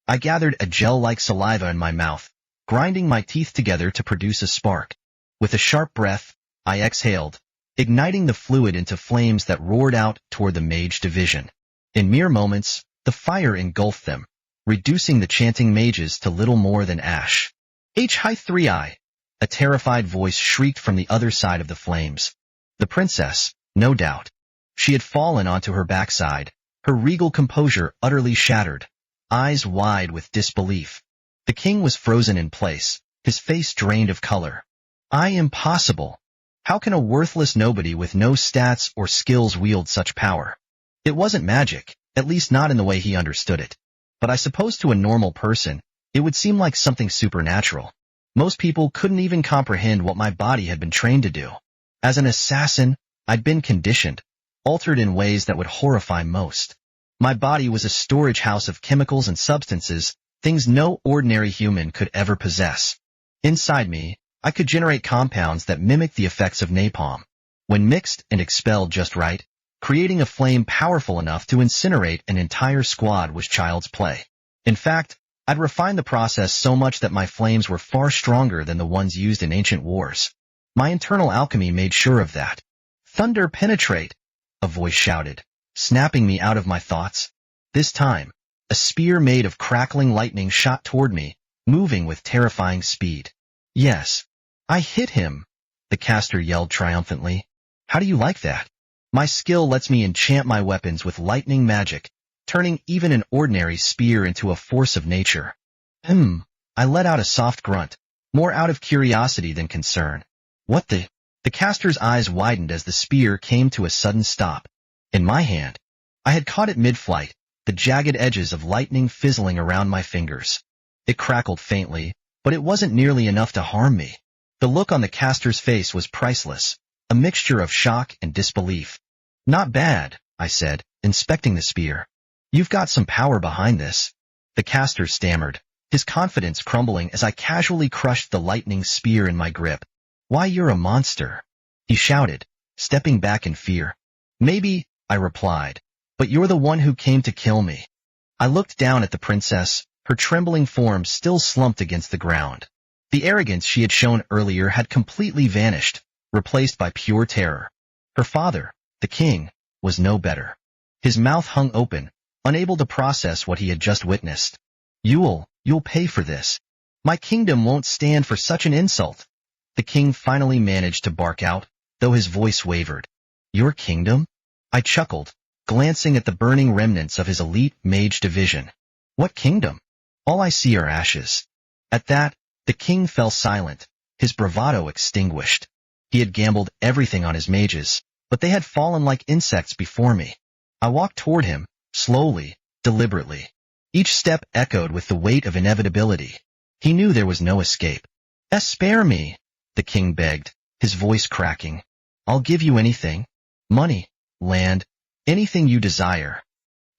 I gathered a gel-like saliva in my mouth, grinding my teeth together to produce a spark. With a sharp breath, I exhaled, igniting the fluid into flames that roared out toward the mage division. In mere moments, the fire engulfed them, reducing the chanting mages to little more than ash. H-3I! A terrified voice shrieked from the other side of the flames. The princess, no doubt. She had fallen onto her backside, her regal composure utterly shattered, eyes wide with disbelief. The king was frozen in place, his face drained of color. Impossible. How can a worthless nobody with no stats or skills wield such power? It wasn't magic, at least not in the way he understood it. But I suppose to a normal person, it would seem like something supernatural. Most people couldn't even comprehend what my body had been trained to do. As an assassin, I'd been conditioned, altered in ways that would horrify most. My body was a storage house of chemicals and substances, things no ordinary human could ever possess. Inside me, I could generate compounds that mimicked the effects of napalm. When mixed and expelled just right, creating a flame powerful enough to incinerate an entire squad was child's play. In fact, I'd refined the process so much that my flames were far stronger than the ones used in ancient wars. My internal alchemy made sure of that. Thunder penetrate, a voice shouted, snapping me out of my thoughts. This time, a spear made of crackling lightning shot toward me, moving with terrifying speed. Yes, I hit him, the caster yelled triumphantly. How do you like that? My skill lets me enchant my weapons with lightning magic, turning even an ordinary spear into a force of nature. I let out a soft grunt, more out of curiosity than concern. What the? The caster's eyes widened as the spear came to a sudden stop. In my hand, I had caught it mid-flight, the jagged edges of lightning fizzling around my fingers. It crackled faintly, but it wasn't nearly enough to harm me. The look on the caster's face was priceless, a mixture of shock and disbelief. Not bad, I said, inspecting the spear. You've got some power behind this. The caster stammered, his confidence crumbling as I casually crushed the lightning spear in my grip. Why, you're a monster, he shouted, stepping back in fear. Maybe, I replied, but you're the one who came to kill me. I looked down at the princess, her trembling form still slumped against the ground. The arrogance she had shown earlier had completely vanished, replaced by pure terror. Her father, the king, was no better. His mouth hung open, unable to process what he had just witnessed. You'll pay for this. My kingdom won't stand for such an insult. The king finally managed to bark out, though his voice wavered. Your kingdom? I chuckled, glancing at the burning remnants of his elite mage division. What kingdom? All I see are ashes. At that, the king fell silent, his bravado extinguished. He had gambled everything on his mages, but they had fallen like insects before me. I walked toward him, slowly, deliberately. Each step echoed with the weight of inevitability. He knew there was no escape. Spare me, the king begged, his voice cracking. I'll give you anything. Money, land, anything you desire.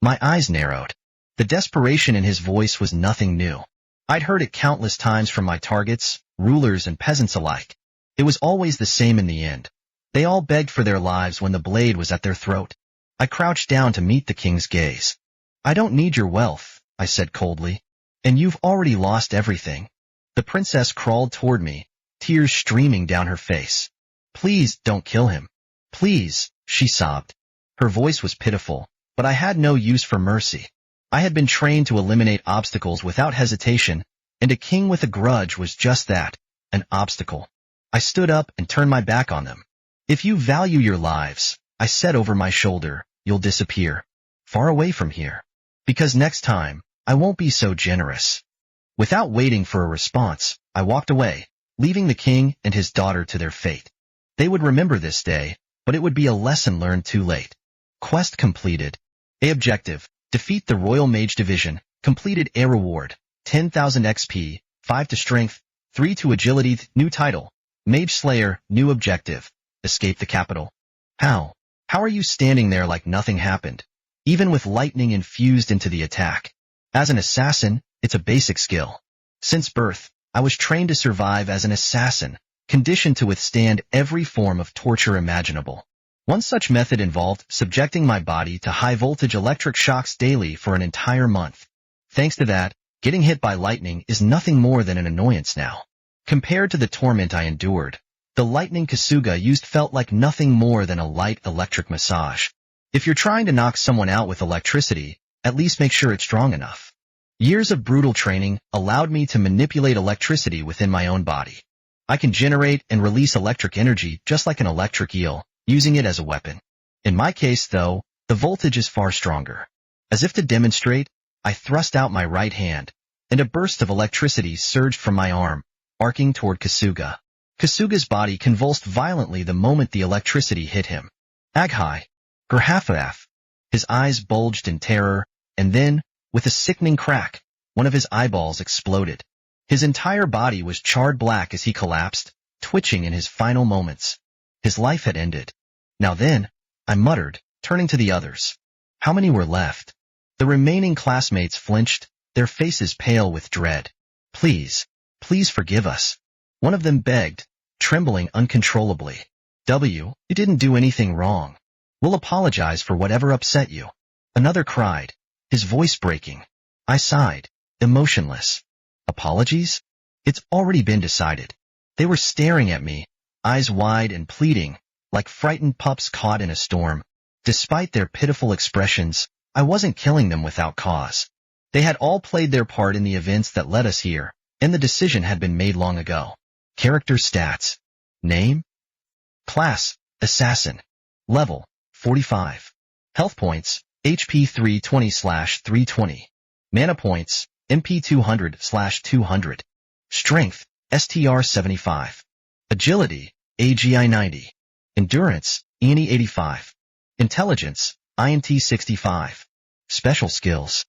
My eyes narrowed. The desperation in his voice was nothing new. I'd heard it countless times from my targets, rulers and peasants alike. It was always the same in the end. They all begged for their lives when the blade was at their throat. I crouched down to meet the king's gaze. I don't need your wealth, I said coldly. And you've already lost everything. The princess crawled toward me, tears streaming down her face. Please don't kill him. Please, she sobbed. Her voice was pitiful, but I had no use for mercy. I had been trained to eliminate obstacles without hesitation, and a king with a grudge was just that, an obstacle. I stood up and turned my back on them. If you value your lives, I said over my shoulder, you'll disappear. Far away from here. Because next time, I won't be so generous. Without waiting for a response, I walked away, leaving the king and his daughter to their fate. They would remember this day, but it would be a lesson learned too late. Quest completed. A objective. Defeat the Royal Mage Division. Completed. A reward. 10,000 XP, 5 to Strength, 3 to Agility. New title. Mage Slayer. New objective. Escape the capital. How? How are you standing there like nothing happened? Even with lightning infused into the attack. As an assassin, it's a basic skill. Since birth, I was trained to survive as an assassin, conditioned to withstand every form of torture imaginable. One such method involved subjecting my body to high-voltage electric shocks daily for an entire month. Thanks to that, getting hit by lightning is nothing more than an annoyance now. Compared to the torment I endured, the lightning Kasuga used felt like nothing more than a light electric massage. If you're trying to knock someone out with electricity, at least make sure it's strong enough. Years of brutal training allowed me to manipulate electricity within my own body. I can generate and release electric energy just like an electric eel, using it as a weapon. In my case, though, the voltage is far stronger. As if to demonstrate, I thrust out my right hand, and a burst of electricity surged from my arm, arcing toward Kasuga. Kasuga's body convulsed violently the moment the electricity hit him. Aghai! Grahafaf! His eyes bulged in terror, and then, with a sickening crack, one of his eyeballs exploded. His entire body was charred black as he collapsed, twitching in his final moments. His life had ended. Now then, I muttered, turning to the others. How many were left? The remaining classmates flinched, their faces pale with dread. Please, please forgive us. One of them begged, trembling uncontrollably. You didn't do anything wrong. We'll apologize for whatever upset you. Another cried, his voice breaking. I sighed, emotionless. Apologies? It's already been decided. They were staring at me, eyes wide and pleading, like frightened pups caught in a storm. Despite their pitiful expressions, I wasn't killing them without cause. They had all played their part in the events that led us here, and the decision had been made long ago. Character stats. Name? Class, Assassin. Level, 45. Health points, HP 320/320. Mana points, MP 200/200. Strength, STR 75. Agility, AGI 90. Endurance, ENI 85. Intelligence, INT 65. Special skills.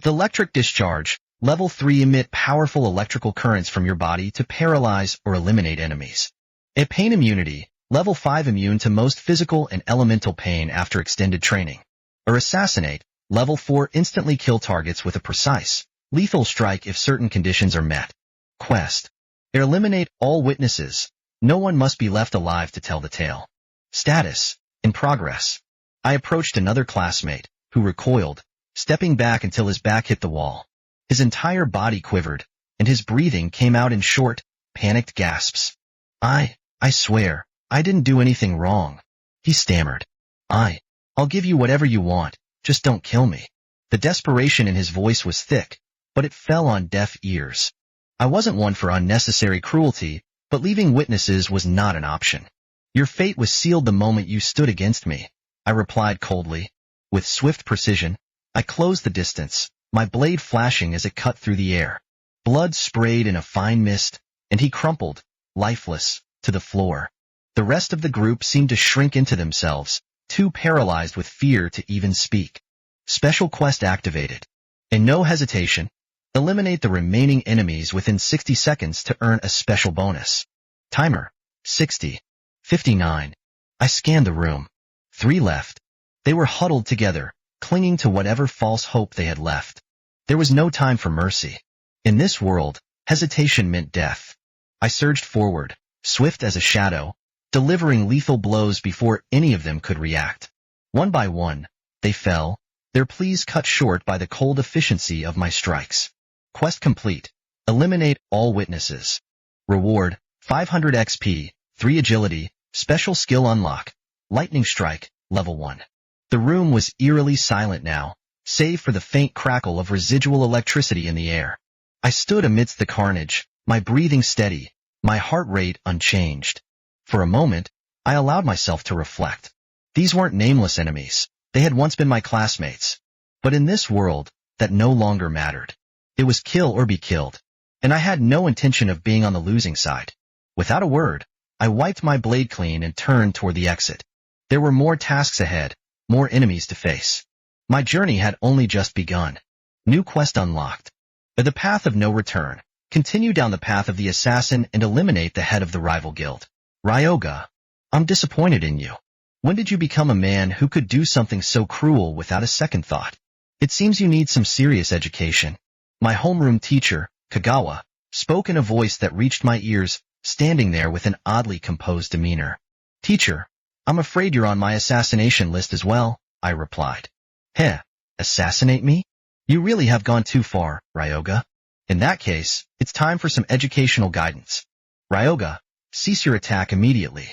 The electric discharge, level 3 emit powerful electrical currents from your body to paralyze or eliminate enemies. A pain immunity, level 5 immune to most physical and elemental pain after extended training. Or assassinate, level 4 instantly kill targets with a precise, lethal strike if certain conditions are met. Quest. Eliminate all witnesses. No one must be left alive to tell the tale. Status. In progress. I approached another classmate, who recoiled, stepping back until his back hit the wall. His entire body quivered, and his breathing came out in short, panicked gasps. I swear, I didn't do anything wrong. He stammered. I'll give you whatever you want, just don't kill me. The desperation in his voice was thick, but it fell on deaf ears. I wasn't one for unnecessary cruelty, but leaving witnesses was not an option. Your fate was sealed the moment you stood against me, I replied coldly. With swift precision, I closed the distance, my blade flashing as it cut through the air. Blood sprayed in a fine mist, and he crumpled, lifeless, to the floor. The rest of the group seemed to shrink into themselves, too paralyzed with fear to even speak. Special quest activated. In no hesitation, eliminate the remaining enemies within 60 seconds to earn a special bonus. Timer. 60. 59. I scanned the room. 3 left. They were huddled together, clinging to whatever false hope they had left. There was no time for mercy. In this world, hesitation meant death. I surged forward, swift as a shadow, delivering lethal blows before any of them could react. One by one, they fell, their pleas cut short by the cold efficiency of my strikes. Quest complete. Eliminate all witnesses. Reward, 500 XP, 3 agility, special skill unlock. Lightning strike, level 1. The room was eerily silent now, save for the faint crackle of residual electricity in the air. I stood amidst the carnage, my breathing steady, my heart rate unchanged. For a moment, I allowed myself to reflect. These weren't nameless enemies. They had once been my classmates. But in this world, that no longer mattered. It was kill or be killed. And I had no intention of being on the losing side. Without a word, I wiped my blade clean and turned toward the exit. There were more tasks ahead, more enemies to face. My journey had only just begun. New quest unlocked. The path of no return. Continue down the path of the assassin and eliminate the head of the rival guild. Ryoga, I'm disappointed in you. When did you become a man who could do something so cruel without a second thought? It seems you need some serious education. My homeroom teacher, Kagawa, spoke in a voice that reached my ears, standing there with an oddly composed demeanor. Teacher, I'm afraid you're on my assassination list as well, I replied. Heh, assassinate me? You really have gone too far, Ryoga. In that case, it's time for some educational guidance. Ryoga, cease your attack immediately.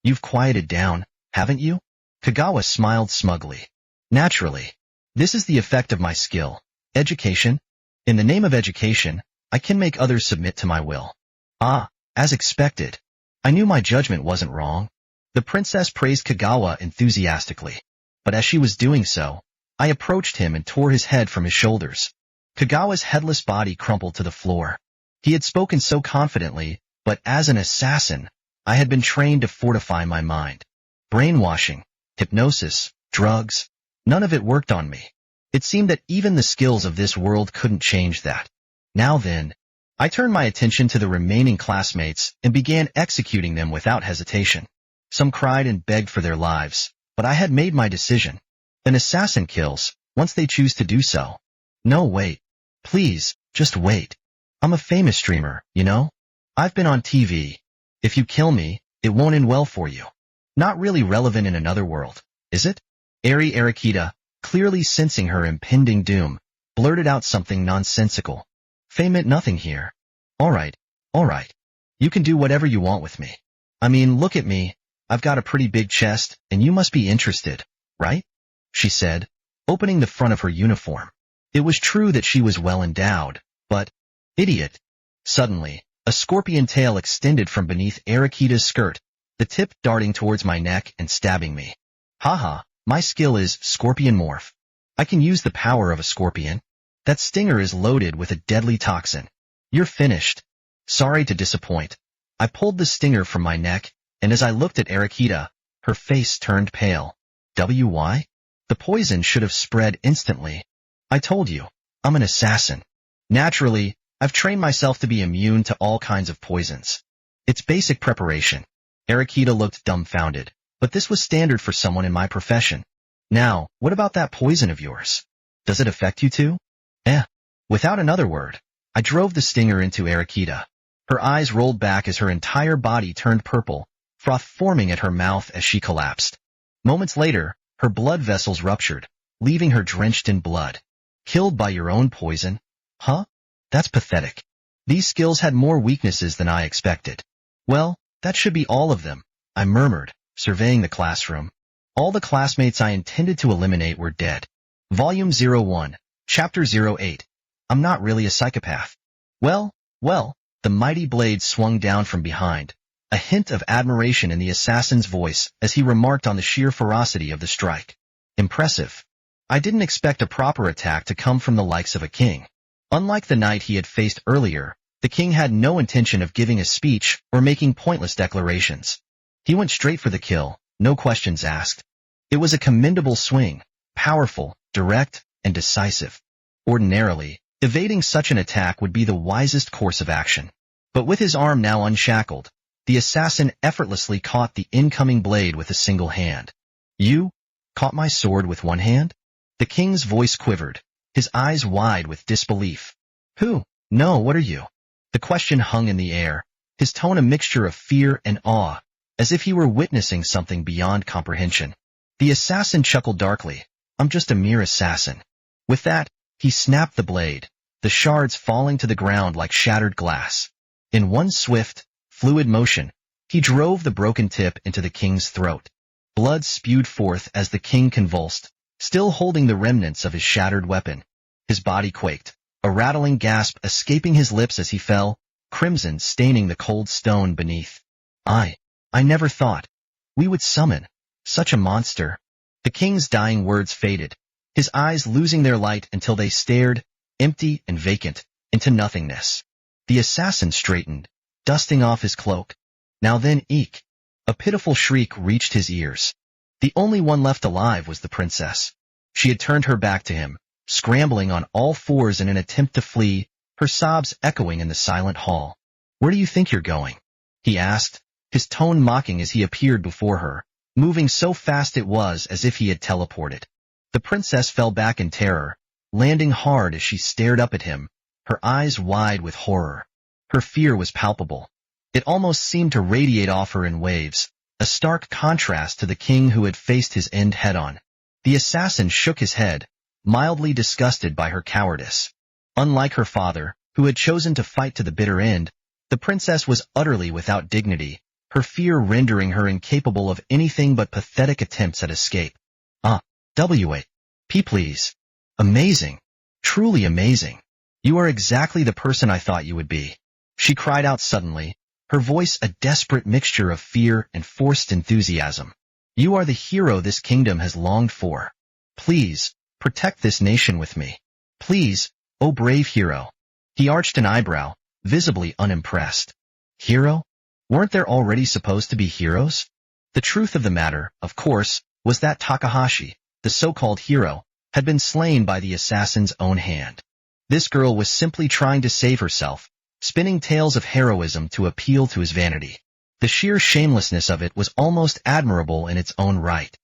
You've quieted down, haven't you? Kagawa smiled smugly. Naturally. This is the effect of my skill. Education. In the name of education, I can make others submit to my will. As expected. I knew my judgment wasn't wrong. The princess praised Kagawa enthusiastically. But as she was doing so, I approached him and tore his head from his shoulders. Kagawa's headless body crumpled to the floor. He had spoken so confidently, but as an assassin, I had been trained to fortify my mind. Brainwashing, hypnosis, drugs, none of it worked on me. It seemed that even the skills of this world couldn't change that. Now then, I turned my attention to the remaining classmates and began executing them without hesitation. Some cried and begged for their lives, but I had made my decision. An assassin kills, once they choose to do so. No, wait. Please, just wait. I'm a famous streamer, you know? I've been on TV. If you kill me, it won't end well for you. Not really relevant in another world, is it? Eerie Arakita, clearly sensing her impending doom, blurted out something nonsensical. Fame meant nothing here. All right. You can do whatever you want with me. I mean, look at me. I've got a pretty big chest, and you must be interested, right? She said, opening the front of her uniform. It was true that she was well endowed, but... Idiot. Suddenly, a scorpion tail extended from beneath Arakita's skirt, the tip darting towards my neck and stabbing me. Haha, my skill is Scorpion Morph. I can use the power of a scorpion. That stinger is loaded with a deadly toxin. You're finished. Sorry to disappoint. I pulled the stinger from my neck, and as I looked at Araki, her face turned pale. Why? The poison should have spread instantly. I told you, I'm an assassin. Naturally, I've trained myself to be immune to all kinds of poisons. It's basic preparation. Araki looked dumbfounded, but this was standard for someone in my profession. Now, what about that poison of yours? Does it affect you too? Without another word, I drove the stinger into Araki. Her eyes rolled back as her entire body turned purple, froth forming at her mouth as she collapsed. Moments later, her blood vessels ruptured, leaving her drenched in blood. Killed by your own poison? Huh? That's pathetic. These skills had more weaknesses than I expected. Well, that should be all of them, I murmured, surveying the classroom. All the classmates I intended to eliminate were dead. Volume 01, Chapter 08. I'm not really a psychopath. Well, the mighty blade swung down from behind, a hint of admiration in the assassin's voice as he remarked on the sheer ferocity of the strike. Impressive. I didn't expect a proper attack to come from the likes of a king. Unlike the knight he had faced earlier, the king had no intention of giving a speech or making pointless declarations. He went straight for the kill, no questions asked. It was a commendable swing, powerful, direct, and decisive. Ordinarily, evading such an attack would be the wisest course of action. But with his arm now unshackled, the assassin effortlessly caught the incoming blade with a single hand. You caught my sword with one hand? The king's voice quivered, his eyes wide with disbelief. Who? No, what are you? The question hung in the air, his tone a mixture of fear and awe, as if he were witnessing something beyond comprehension. The assassin chuckled darkly. I'm just a mere assassin. With that, he snapped the blade, the shards falling to the ground like shattered glass. In one swift, fluid motion, he drove the broken tip into the king's throat. Blood spewed forth as the king convulsed, still holding the remnants of his shattered weapon. His body quaked, a rattling gasp escaping his lips as he fell, crimson staining the cold stone beneath. I never thought we would summon such a monster. The king's dying words faded, his eyes losing their light until they stared, empty and vacant, into nothingness. The assassin straightened, dusting off his cloak. Now then, eek! A pitiful shriek reached his ears. The only one left alive was the princess. She had turned her back to him, scrambling on all fours in an attempt to flee, her sobs echoing in the silent hall. Where do you think you're going? He asked, his tone mocking as he appeared before her, moving so fast it was as if he had teleported. The princess fell back in terror, landing hard as she stared up at him, her eyes wide with horror. Her fear was palpable. It almost seemed to radiate off her in waves, a stark contrast to the king who had faced his end head-on. The assassin shook his head, mildly disgusted by her cowardice. Unlike her father, who had chosen to fight to the bitter end, the princess was utterly without dignity, her fear rendering her incapable of anything but pathetic attempts at escape. Please. Amazing. Truly amazing. You are exactly the person I thought you would be. She cried out suddenly, her voice a desperate mixture of fear and forced enthusiasm. You are the hero this kingdom has longed for. Please, protect this nation with me. Please, oh brave hero. He arched an eyebrow, visibly unimpressed. Hero? Weren't there already supposed to be heroes? The truth of the matter, of course, was that Takahashi, the so-called hero, had been slain by the assassin's own hand. This girl was simply trying to save herself, spinning tales of heroism to appeal to his vanity. The sheer shamelessness of it was almost admirable in its own right.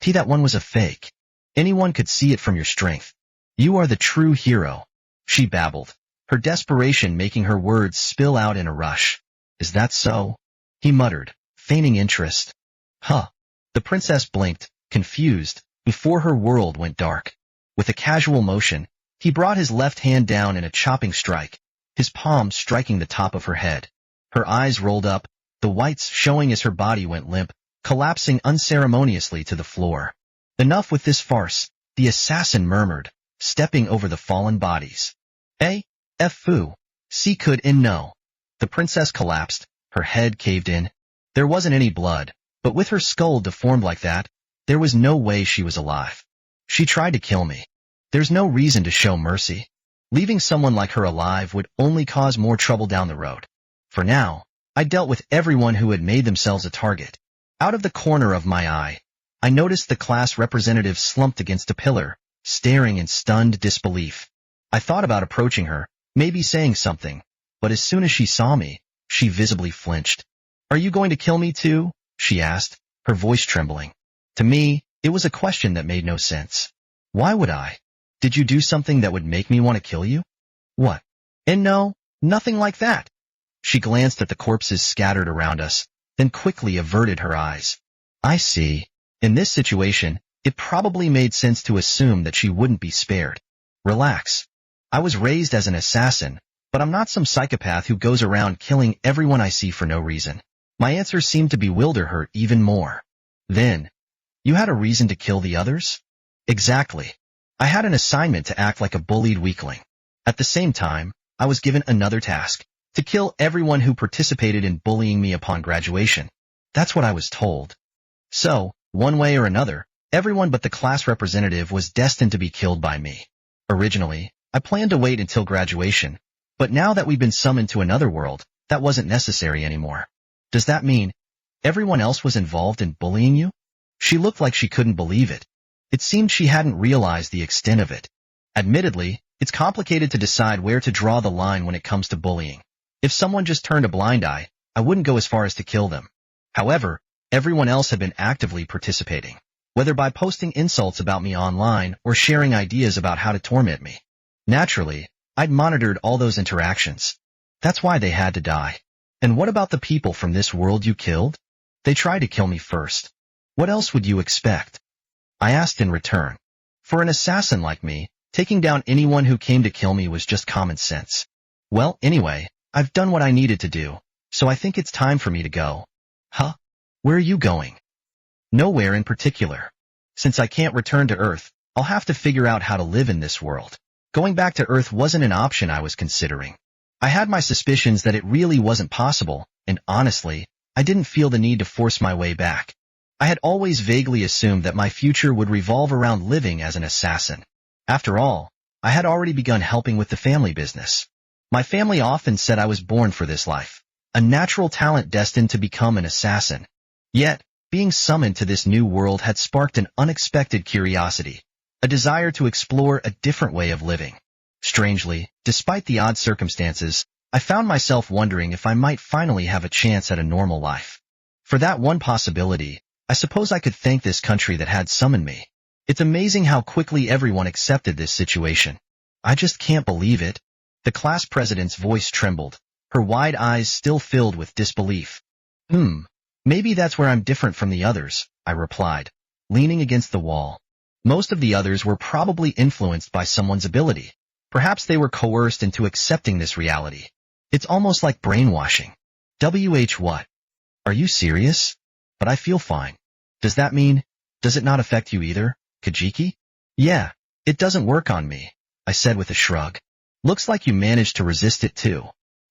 That one was a fake. Anyone could see it from your strength. You are the true hero, she babbled, her desperation making her words spill out in a rush. Is that so? He muttered, feigning interest. The princess blinked, confused, before her world went dark. With a casual motion, he brought his left hand down in a chopping strike, his palm striking the top of her head. Her eyes rolled up, the whites showing as her body went limp, collapsing unceremoniously to the floor. Enough with this farce, the assassin murmured, stepping over the fallen bodies. Fu. Si could in no. The princess collapsed, her head caved in. There wasn't any blood, but with her skull deformed like that, there was no way she was alive. She tried to kill me. There's no reason to show mercy. Leaving someone like her alive would only cause more trouble down the road. For now, I dealt with everyone who had made themselves a target. Out of the corner of my eye, I noticed the class representative slumped against a pillar, staring in stunned disbelief. I thought about approaching her, maybe saying something, but as soon as she saw me, she visibly flinched. "Are you going to kill me too?" she asked, her voice trembling. To me, it was a question that made no sense. Why would I? Did you do something that would make me want to kill you? What? And no, nothing like that. She glanced at the corpses scattered around us, then quickly averted her eyes. I see. In this situation, it probably made sense to assume that she wouldn't be spared. Relax. I was raised as an assassin, but I'm not some psychopath who goes around killing everyone I see for no reason. My answer seemed to bewilder her even more. Then, you had a reason to kill the others? Exactly. I had an assignment to act like a bullied weakling. At the same time, I was given another task, to kill everyone who participated in bullying me upon graduation. That's what I was told. So, one way or another, everyone but the class representative was destined to be killed by me. Originally, I planned to wait until graduation, but now that we've been summoned to another world, that wasn't necessary anymore. Does that mean everyone else was involved in bullying you? She looked like she couldn't believe it. It seemed she hadn't realized the extent of it. Admittedly, it's complicated to decide where to draw the line when it comes to bullying. If someone just turned a blind eye, I wouldn't go as far as to kill them. However, everyone else had been actively participating, whether by posting insults about me online or sharing ideas about how to torment me. Naturally, I'd monitored all those interactions. That's why they had to die. And what about the people from this world you killed? They tried to kill me first. What else would you expect? I asked in return. For an assassin like me, taking down anyone who came to kill me was just common sense. Well, anyway, I've done what I needed to do, so I think it's time for me to go. Huh? Where are you going? Nowhere in particular. Since I can't return to Earth, I'll have to figure out how to live in this world. Going back to Earth wasn't an option I was considering. I had my suspicions that it really wasn't possible, and honestly, I didn't feel the need to force my way back. I had always vaguely assumed that my future would revolve around living as an assassin. After all, I had already begun helping with the family business. My family often said I was born for this life, a natural talent destined to become an assassin. Yet, being summoned to this new world had sparked an unexpected curiosity, a desire to explore a different way of living. Strangely, despite the odd circumstances, I found myself wondering if I might finally have a chance at a normal life. For that one possibility, I suppose I could thank this country that had summoned me. It's amazing how quickly everyone accepted this situation. I just can't believe it. The class president's voice trembled, her wide eyes still filled with disbelief. Maybe that's where I'm different from the others, I replied, leaning against the wall. Most of the others were probably influenced by someone's ability. Perhaps they were coerced into accepting this reality. It's almost like brainwashing. What? Are you serious? But I feel fine. Does that mean, does it not affect you either, Kajiki? Yeah, it doesn't work on me, I said with a shrug. Looks like you managed to resist it too.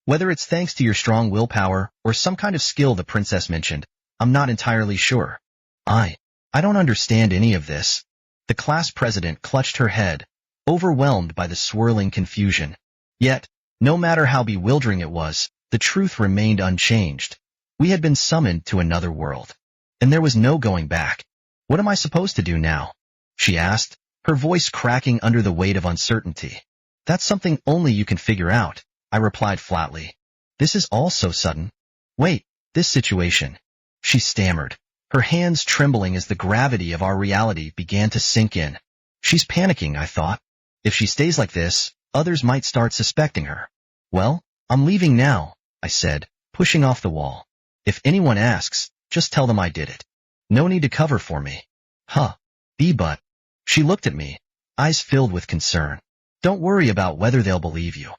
Whether it's thanks to your strong willpower or some kind of skill the princess mentioned, I'm not entirely sure. I don't understand any of this. The class president clutched her head, overwhelmed by the swirling confusion. Yet, no matter how bewildering it was, the truth remained unchanged. We had been summoned to another world, and there was no going back. What am I supposed to do now? She asked, her voice cracking under the weight of uncertainty. That's something only you can figure out, I replied flatly. This is all so sudden. Wait, this situation. She stammered, her hands trembling as the gravity of our reality began to sink in. She's panicking, I thought. If she stays like this, others might start suspecting her. Well, I'm leaving now, I said, pushing off the wall. If anyone asks, just tell them I did it. No need to cover for me. But. She looked at me, eyes filled with concern. Don't worry about whether they'll believe you.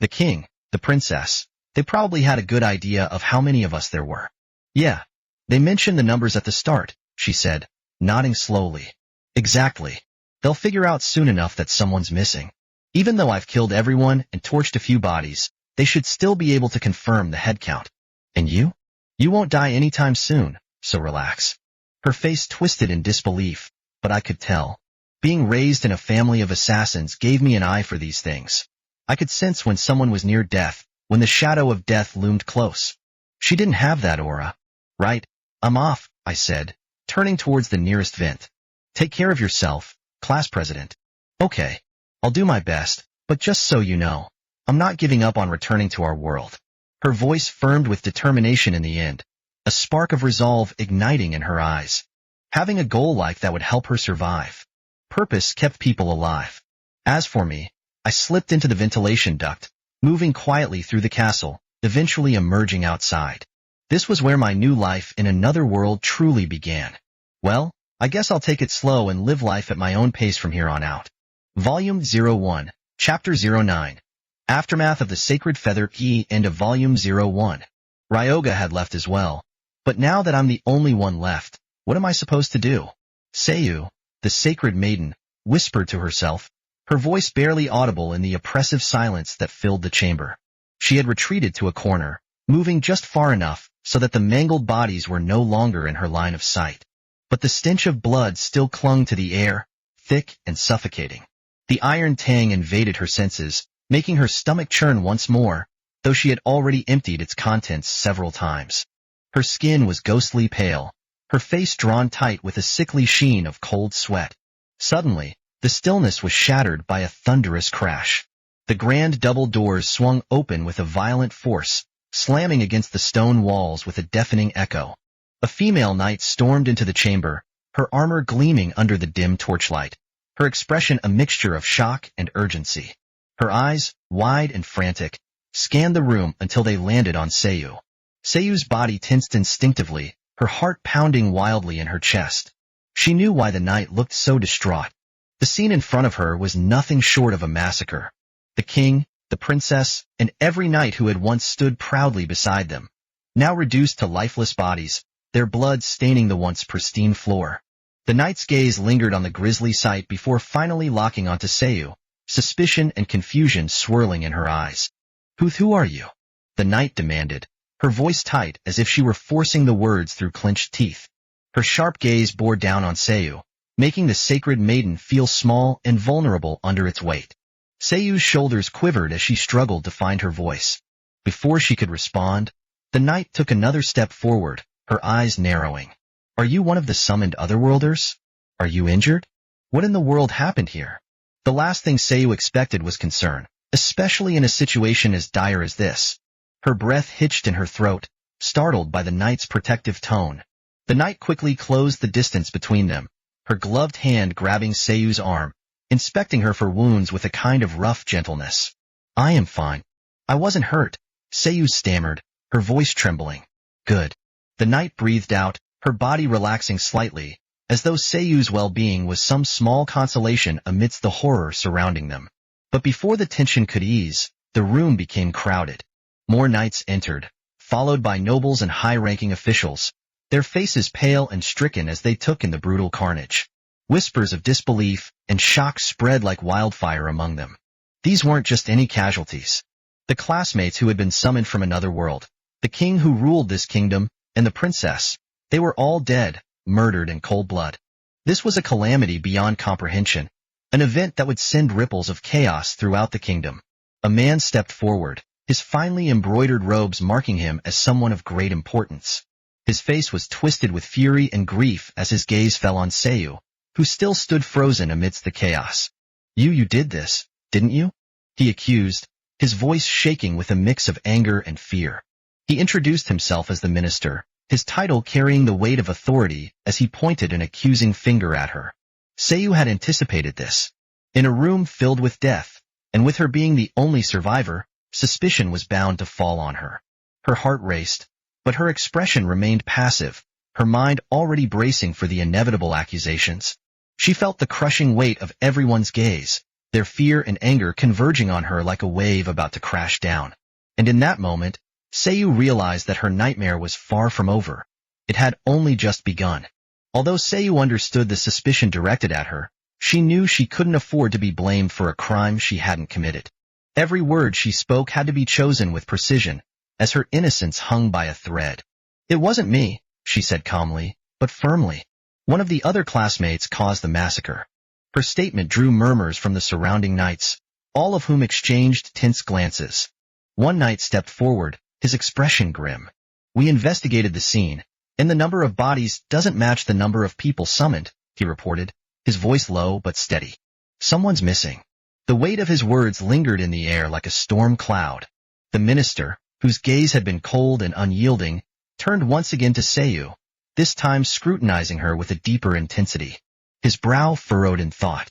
The king, the princess, they probably had a good idea of how many of us there were. Yeah, they mentioned the numbers at the start, she said, nodding slowly. Exactly. They'll figure out soon enough that someone's missing. Even though I've killed everyone and torched a few bodies, they should still be able to confirm the head count. And you? You won't die anytime soon, so relax. Her face twisted in disbelief, but I could tell. Being raised in a family of assassins gave me an eye for these things. I could sense when someone was near death, when the shadow of death loomed close. She didn't have that aura. Right, I'm off, I said, turning towards the nearest vent. Take care of yourself, class president. Okay, I'll do my best, but just so you know, I'm not giving up on returning to our world. Her voice firmed with determination in the end, a spark of resolve igniting in her eyes. Having a goal like that would help her survive. Purpose kept people alive. As for me, I slipped into the ventilation duct, moving quietly through the castle, eventually emerging outside. This was where my new life in another world truly began. Well, I guess I'll take it slow and live life at my own pace from here on out. Volume 01, Chapter 09. Aftermath of the Sacred Feather End of Volume 01. Ryoga had left as well. But now that I'm the only one left, what am I supposed to do? Seiyu, the sacred maiden, whispered to herself, her voice barely audible in the oppressive silence that filled the chamber. She had retreated to a corner, moving just far enough so that the mangled bodies were no longer in her line of sight. But the stench of blood still clung to the air, thick and suffocating. The iron tang invaded her senses, making her stomach churn once more, though she had already emptied its contents several times. Her skin was ghostly pale, her face drawn tight with a sickly sheen of cold sweat. Suddenly, the stillness was shattered by a thunderous crash. The grand double doors swung open with a violent force, slamming against the stone walls with a deafening echo. A female knight stormed into the chamber, her armor gleaming under the dim torchlight, her expression a mixture of shock and urgency. Her eyes, wide and frantic, scanned the room until they landed on Seiyu. Seiyu's body tensed instinctively, her heart pounding wildly in her chest. She knew why the knight looked so distraught. The scene in front of her was nothing short of a massacre. The king, the princess, and every knight who had once stood proudly beside them, now reduced to lifeless bodies, their blood staining the once pristine floor. The knight's gaze lingered on the grisly sight before finally locking onto Seiyu, suspicion and confusion swirling in her eyes. Who are you? The knight demanded, her voice tight as if she were forcing the words through clenched teeth. Her sharp gaze bore down on Seiyu, making the sacred maiden feel small and vulnerable under its weight. Seiyu's shoulders quivered as she struggled to find her voice. Before she could respond, the knight took another step forward, her eyes narrowing. Are you one of the summoned otherworlders? Are you injured? What in the world happened here? The last thing Seiyu expected was concern, especially in a situation as dire as this. Her breath hitched in her throat, startled by the knight's protective tone. The knight quickly closed the distance between them, her gloved hand grabbing Seiyu's arm, inspecting her for wounds with a kind of rough gentleness. I am fine. I wasn't hurt, Seiyu stammered, her voice trembling. Good. The knight breathed out, her body relaxing slightly, as though Seiyu's well-being was some small consolation amidst the horror surrounding them. But before the tension could ease, the room became crowded. More knights entered, followed by nobles and high-ranking officials, their faces pale and stricken as they took in the brutal carnage. Whispers of disbelief and shock spread like wildfire among them. These weren't just any casualties. The classmates who had been summoned from another world, the king who ruled this kingdom, and the princess, they were all dead, murdered in cold blood. This was a calamity beyond comprehension, an event that would send ripples of chaos throughout the kingdom. A man stepped forward, his finely embroidered robes marking him as someone of great importance. His face was twisted with fury and grief as his gaze fell on Seiyu, who still stood frozen amidst the chaos. You did this, didn't you? He accused, his voice shaking with a mix of anger and fear. He introduced himself as the minister, his title carrying the weight of authority as he pointed an accusing finger at her. Seiyu had anticipated this. In a room filled with death, and with her being the only survivor, suspicion was bound to fall on her. Her heart raced, but her expression remained passive, her mind already bracing for the inevitable accusations. She felt the crushing weight of everyone's gaze, their fear and anger converging on her like a wave about to crash down. And in that moment, Seiyu realized that her nightmare was far from over. It had only just begun. Although Seiyu understood the suspicion directed at her, she knew she couldn't afford to be blamed for a crime she hadn't committed. Every word she spoke had to be chosen with precision, as her innocence hung by a thread. It wasn't me, she said calmly, but firmly. One of the other classmates caused the massacre. Her statement drew murmurs from the surrounding knights, all of whom exchanged tense glances. One knight stepped forward, his expression grim. We investigated the scene, and the number of bodies doesn't match the number of people summoned, he reported, his voice low but steady. Someone's missing. The weight of his words lingered in the air like a storm cloud. The minister, whose gaze had been cold and unyielding, turned once again to Seiyu, this time scrutinizing her with a deeper intensity. His brow furrowed in thought.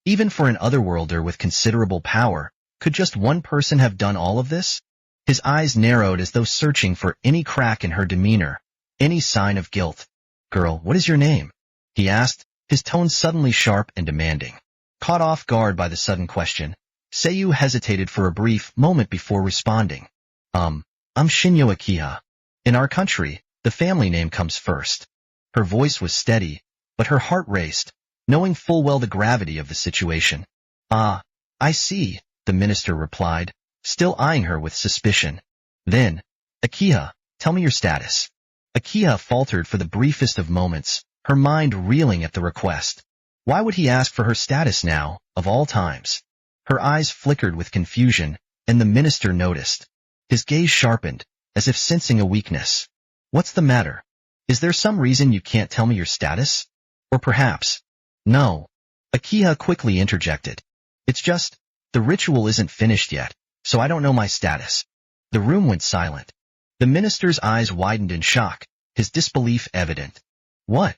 Even for an otherworlder with considerable power, could just one person have done all of this? His eyes narrowed as though searching for any crack in her demeanor, any sign of guilt. "Girl, what is your name?" he asked, his tone suddenly sharp and demanding. Caught off guard by the sudden question, Seiyu hesitated for a brief moment before responding. I'm Shinyo Akiha. In our country, the family name comes first." Her voice was steady, but her heart raced, knowing full well the gravity of the situation. "Ah, I see," the minister replied, still eyeing her with suspicion. Then, "Akiha, tell me your status." Akiha faltered for the briefest of moments, her mind reeling at the request. Why would he ask for her status now, of all times? Her eyes flickered with confusion, and the minister noticed. His gaze sharpened, as if sensing a weakness. "What's the matter? Is there some reason you can't tell me your status? Or perhaps—" "No," Akiha quickly interjected. "It's just, the ritual isn't finished yet, so I don't know my status." The room went silent. The minister's eyes widened in shock, his disbelief evident. "What?"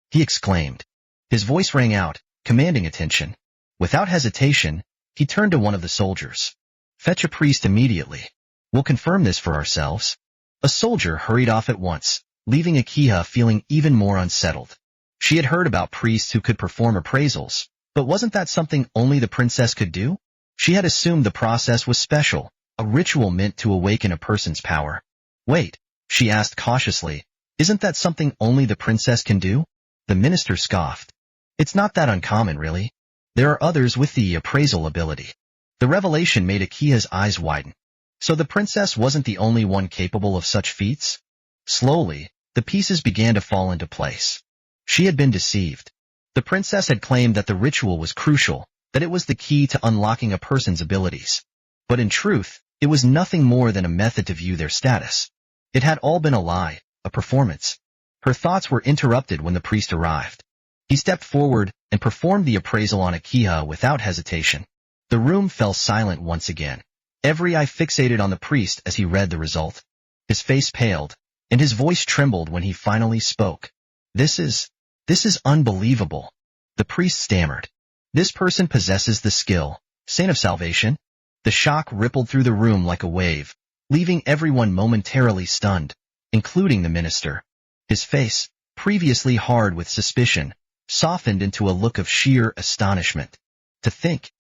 he exclaimed. His voice rang out, commanding attention. Without hesitation, he turned to one of the soldiers. "Fetch a priest immediately. We'll confirm this for ourselves." A soldier hurried off at once, leaving Akiha feeling even more unsettled. She had heard about priests who could perform appraisals, but wasn't that something only the princess could do? She had assumed the process was special, a ritual meant to awaken a person's power. "Wait," she asked cautiously, "isn't that something only the princess can do?" The minister scoffed. "It's not that uncommon, really. There are others with the appraisal ability." The revelation made Akiha's eyes widen. So the princess wasn't the only one capable of such feats? Slowly, the pieces began to fall into place. She had been deceived. The princess had claimed that the ritual was crucial, that it was the key to unlocking a person's abilities. But in truth, it was nothing more than a method to view their status. It had all been a lie, a performance. Her thoughts were interrupted when the priest arrived. He stepped forward and performed the appraisal on Akiha without hesitation. The room fell silent once again. Every eye fixated on the priest as he read the result. His face paled, and his voice trembled when he finally spoke. This is unbelievable," the priest stammered. "This person possesses the skill, Saint of Salvation?" The shock rippled through the room like a wave, leaving everyone momentarily stunned, including the minister. His face, previously hard with suspicion, softened into a look of sheer astonishment. "To think,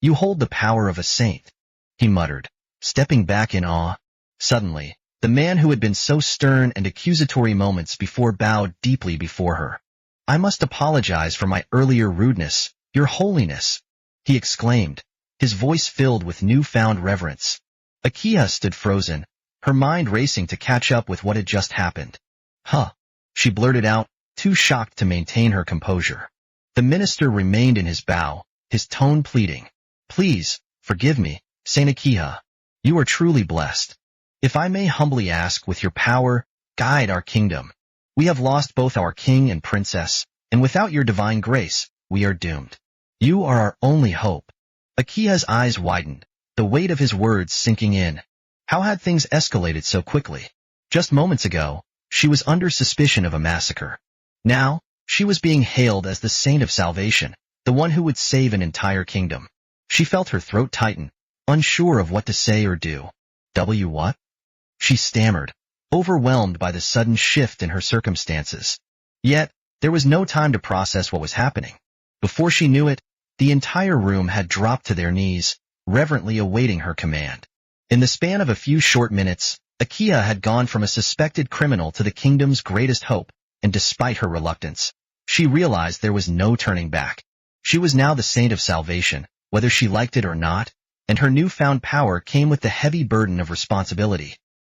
you hold the power of a saint," he muttered, stepping back in awe. Suddenly, the man who had been so stern and accusatory moments before bowed deeply before her. "I must apologize for my earlier rudeness, Your Holiness," he exclaimed, his voice filled with newfound reverence. Akiha stood frozen, her mind racing to catch up with what had just happened. "Huh," she blurted out, too shocked to maintain her composure. The minister remained in his bow, his tone pleading. "Please, forgive me, Saint Akiha. You are truly blessed. If I may humbly ask, with your power, guide our kingdom. We have lost both our king and princess, and without your divine grace, we are doomed. You are our only hope." Akiha's eyes widened, the weight of his words sinking in. How had things escalated so quickly? Just moments ago, she was under suspicion of a massacre. Now, she was being hailed as the Saint of Salvation, the one who would save an entire kingdom. She felt her throat tighten, unsure of what to say or do. What?" she stammered, overwhelmed by the sudden shift in her circumstances. Yet, there was no time to process what was happening. Before she knew it, the entire room had dropped to their knees, reverently awaiting her command. In the span of a few short minutes, Akiha had gone from a suspected criminal to the kingdom's greatest hope, and despite her reluctance, she realized there was no turning back. She was now the Saint of Salvation, whether she liked it or not, and her newfound power came with the heavy burden of responsibility.